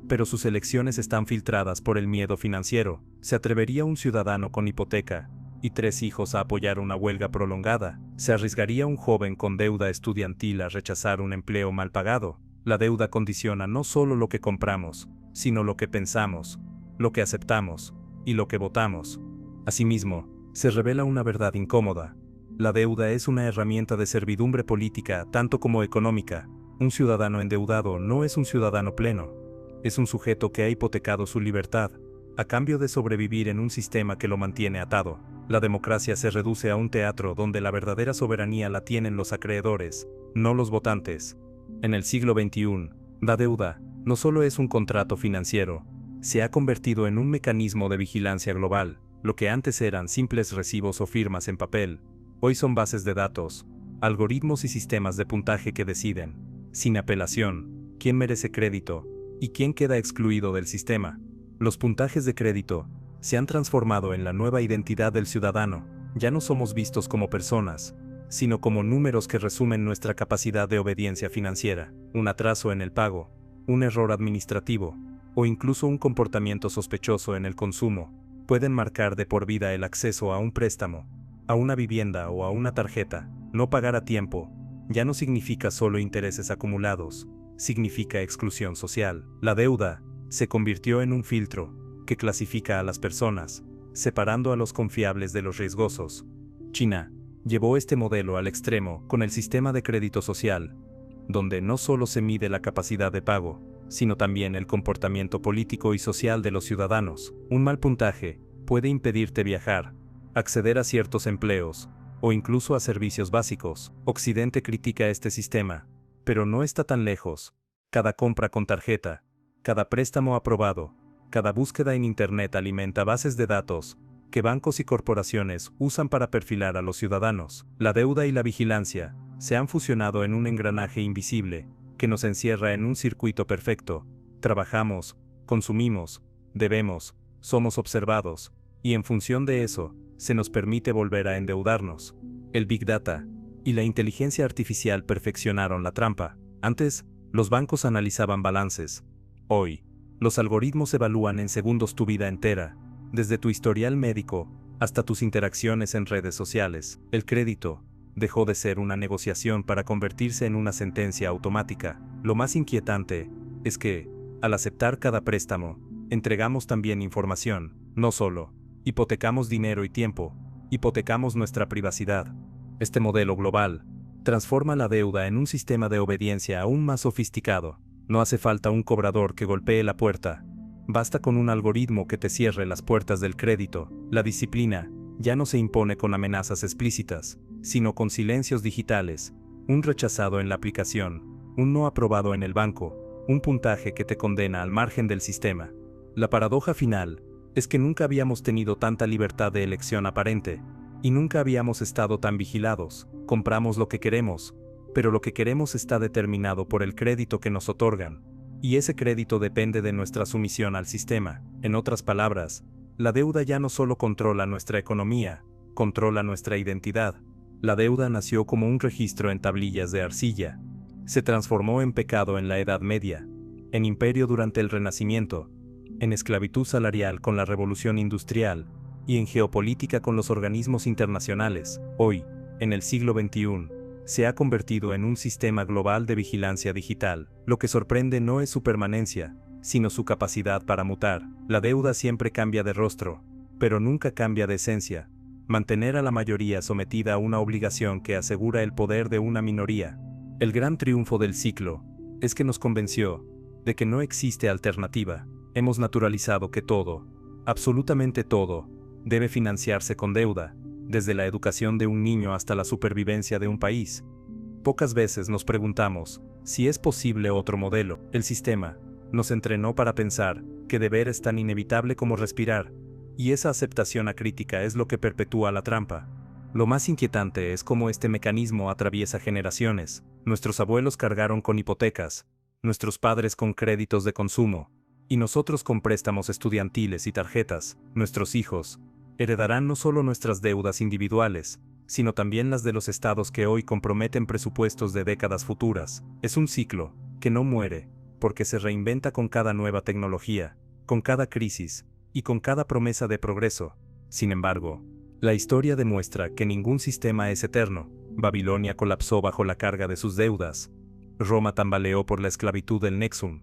pero sus elecciones están filtradas por el miedo financiero. ¿Se atrevería un ciudadano con hipoteca y 3 hijos a apoyar una huelga prolongada? ¿Se arriesgaría un joven con deuda estudiantil a rechazar un empleo mal pagado? La deuda condiciona no solo lo que compramos, sino lo que pensamos, lo que aceptamos y lo que votamos. Asimismo, se revela una verdad incómoda. La deuda es una herramienta de servidumbre política tanto como económica. Un ciudadano endeudado no es un ciudadano pleno. Es un sujeto que ha hipotecado su libertad, a cambio de sobrevivir en un sistema que lo mantiene atado. La democracia se reduce a un teatro donde la verdadera soberanía la tienen los acreedores, no los votantes. En el siglo XXI, la deuda no solo es un contrato financiero, se ha convertido en un mecanismo de vigilancia global. Lo que antes eran simples recibos o firmas en papel, hoy son bases de datos, algoritmos y sistemas de puntaje que deciden, sin apelación, quién merece crédito y quién queda excluido del sistema. Los puntajes de crédito se han transformado en la nueva identidad del ciudadano. Ya no somos vistos como personas, sino como números que resumen nuestra capacidad de obediencia financiera. Un atraso en el pago, un error administrativo, o incluso un comportamiento sospechoso en el consumo, pueden marcar de por vida el acceso a un préstamo, a una vivienda o a una tarjeta. No pagar a tiempo ya no significa solo intereses acumulados, significa exclusión social. La deuda se convirtió en un filtro que clasifica a las personas, separando a los confiables de los riesgosos. China llevó este modelo al extremo con el sistema de crédito social, donde no solo se mide la capacidad de pago, sino también el comportamiento político y social de los ciudadanos. Un mal puntaje puede impedirte viajar, acceder a ciertos empleos, o incluso a servicios básicos. Occidente critica este sistema, pero no está tan lejos. Cada compra con tarjeta, cada préstamo aprobado, cada búsqueda en Internet alimenta bases de datos que bancos y corporaciones usan para perfilar a los ciudadanos. La deuda y la vigilancia se han fusionado en un engranaje invisible que nos encierra en un circuito perfecto. Trabajamos, consumimos, debemos, somos observados, y en función de eso, se nos permite volver a endeudarnos. El Big Data y la inteligencia artificial perfeccionaron la trampa. Antes, los bancos analizaban balances. Hoy, los algoritmos evalúan en segundos tu vida entera, desde tu historial médico hasta tus interacciones en redes sociales. El crédito dejó de ser una negociación para convertirse en una sentencia automática. Lo más inquietante es que, al aceptar cada préstamo, entregamos también información. No solo hipotecamos dinero y tiempo, hipotecamos nuestra privacidad. Este modelo global transforma la deuda en un sistema de obediencia aún más sofisticado. No hace falta un cobrador que golpee la puerta. Basta con un algoritmo que te cierre las puertas del crédito. La disciplina ya no se impone con amenazas explícitas, sino con silencios digitales, un rechazado en la aplicación, un no aprobado en el banco, un puntaje que te condena al margen del sistema. La paradoja final es que nunca habíamos tenido tanta libertad de elección aparente, y nunca habíamos estado tan vigilados. Compramos lo que queremos, pero lo que queremos está determinado por el crédito que nos otorgan, y ese crédito depende de nuestra sumisión al sistema. En otras palabras, la deuda ya no solo controla nuestra economía, controla nuestra identidad. La deuda nació como un registro en tablillas de arcilla, se transformó en pecado en la Edad Media, en imperio durante el Renacimiento, en esclavitud salarial con la Revolución Industrial, y en geopolítica con los organismos internacionales. Hoy, en el siglo XXI, se ha convertido en un sistema global de vigilancia digital. Lo que sorprende no es su permanencia, sino su capacidad para mutar. La deuda siempre cambia de rostro, pero nunca cambia de esencia. Mantener a la mayoría sometida a una obligación que asegura el poder de una minoría. El gran triunfo del ciclo es que nos convenció de que no existe alternativa. Hemos naturalizado que todo, absolutamente todo, debe financiarse con deuda, desde la educación de un niño hasta la supervivencia de un país. Pocas veces nos preguntamos si es posible otro modelo. El sistema nos entrenó para pensar que deber es tan inevitable como respirar, y esa aceptación acrítica es lo que perpetúa la trampa. Lo más inquietante es cómo este mecanismo atraviesa generaciones. Nuestros abuelos cargaron con hipotecas, nuestros padres con créditos de consumo, y nosotros con préstamos estudiantiles y tarjetas. Nuestros hijos heredarán no solo nuestras deudas individuales, sino también las de los estados que hoy comprometen presupuestos de décadas futuras. Es un ciclo que no muere, porque se reinventa con cada nueva tecnología, con cada crisis, y con cada promesa de progreso. Sin embargo, la historia demuestra que ningún sistema es eterno. Babilonia colapsó bajo la carga de sus deudas. Roma tambaleó por la esclavitud del Nexum.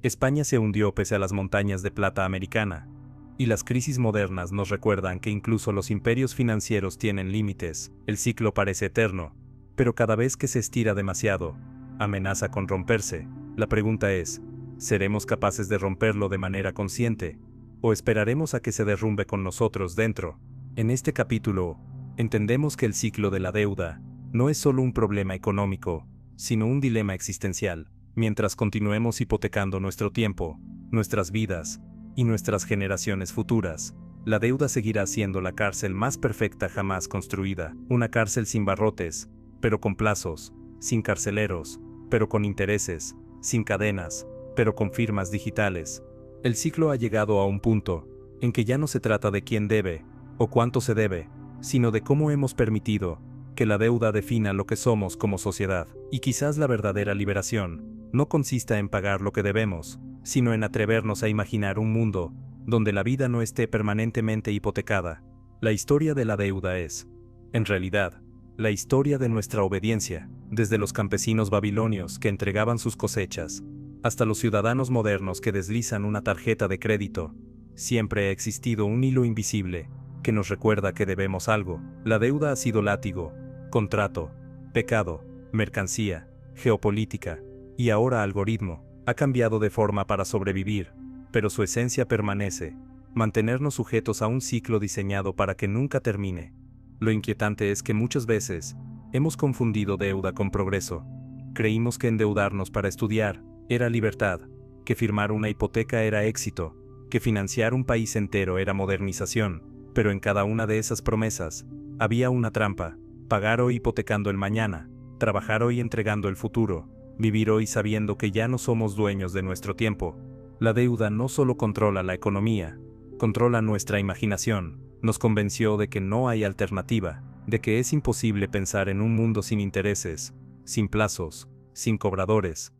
España se hundió pese a las montañas de plata americana. Y las crisis modernas nos recuerdan que incluso los imperios financieros tienen límites. El ciclo parece eterno, pero cada vez que se estira demasiado, amenaza con romperse. La pregunta es, ¿seremos capaces de romperlo de manera consciente? ¿O esperaremos a que se derrumbe con nosotros dentro? En este capítulo, entendemos que el ciclo de la deuda no es solo un problema económico, sino un dilema existencial. Mientras continuemos hipotecando nuestro tiempo, nuestras vidas y nuestras generaciones futuras, la deuda seguirá siendo la cárcel más perfecta jamás construida, una cárcel sin barrotes, pero con plazos, sin carceleros, pero con intereses, sin cadenas, pero con firmas digitales. El ciclo ha llegado a un punto en que ya no se trata de quién debe o cuánto se debe, sino de cómo hemos permitido que la deuda defina lo que somos como sociedad. Y quizás la verdadera liberación no consista en pagar lo que debemos, sino en atrevernos a imaginar un mundo donde la vida no esté permanentemente hipotecada. La historia de la deuda es, en realidad, la historia de nuestra obediencia, desde los campesinos babilonios que entregaban sus cosechas, hasta los ciudadanos modernos que deslizan una tarjeta de crédito. Siempre ha existido un hilo invisible que nos recuerda que debemos algo. La deuda ha sido látigo, contrato, pecado, mercancía, geopolítica, y ahora algoritmo. Ha cambiado de forma para sobrevivir, pero su esencia permanece, mantenernos sujetos a un ciclo diseñado para que nunca termine. Lo inquietante es que muchas veces hemos confundido deuda con progreso. Creímos que endeudarnos para estudiar era libertad, que firmar una hipoteca era éxito, que financiar un país entero era modernización, pero en cada una de esas promesas había una trampa: pagar hoy hipotecando el mañana, trabajar hoy entregando el futuro, vivir hoy sabiendo que ya no somos dueños de nuestro tiempo. La deuda no solo controla la economía, controla nuestra imaginación. Nos convenció de que no hay alternativa, de que es imposible pensar en un mundo sin intereses, sin plazos, sin cobradores.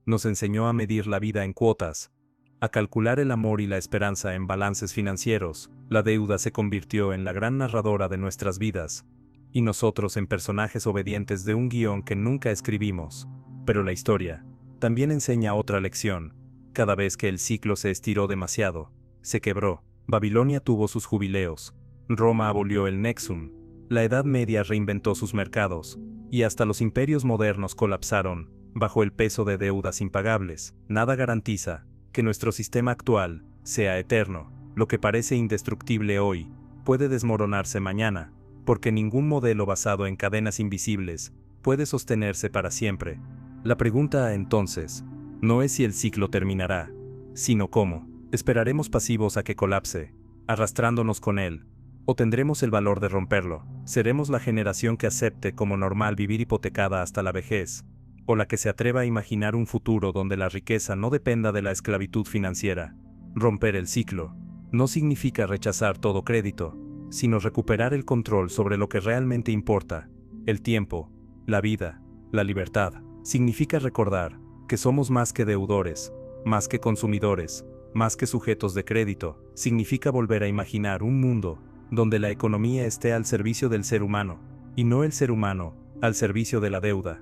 Nos enseñó a medir la vida en cuotas, a calcular el amor y la esperanza en balances financieros. La deuda se convirtió en la gran narradora de nuestras vidas, y nosotros en personajes obedientes de un guión que nunca escribimos. Pero la historia también enseña otra lección. Cada vez que el ciclo se estiró demasiado, se quebró. Babilonia tuvo sus jubileos, Roma abolió el Nexum, la Edad Media reinventó sus mercados, y hasta los imperios modernos colapsaron bajo el peso de deudas impagables. Nada garantiza que nuestro sistema actual sea eterno. Lo que parece indestructible hoy puede desmoronarse mañana, porque ningún modelo basado en cadenas invisibles puede sostenerse para siempre. La pregunta, entonces, no es si el ciclo terminará, sino cómo. ¿Esperaremos pasivos a que colapse, arrastrándonos con él? ¿O tendremos el valor de romperlo? ¿Seremos la generación que acepte como normal vivir hipotecada hasta la vejez? ¿O la que se atreva a imaginar un futuro donde la riqueza no dependa de la esclavitud financiera? Romper el ciclo no significa rechazar todo crédito, sino recuperar el control sobre lo que realmente importa: el tiempo, la vida, la libertad. Significa recordar que somos más que deudores, más que consumidores, más que sujetos de crédito. Significa volver a imaginar un mundo donde la economía esté al servicio del ser humano, y no el ser humano al servicio de la deuda.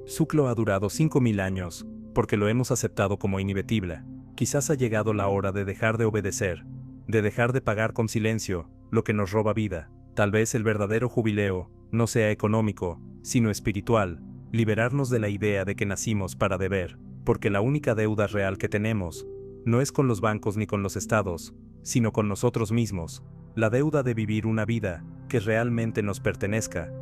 Ciclo ha durado 5000 años, porque lo hemos aceptado como inevitable. Quizás ha llegado la hora de dejar de obedecer, de dejar de pagar con silencio lo que nos roba vida. Tal vez el verdadero jubileo no sea económico, sino espiritual. Liberarnos de la idea de que nacimos para deber, porque la única deuda real que tenemos no es con los bancos ni con los estados, sino con nosotros mismos. La deuda de vivir una vida que realmente nos pertenezca.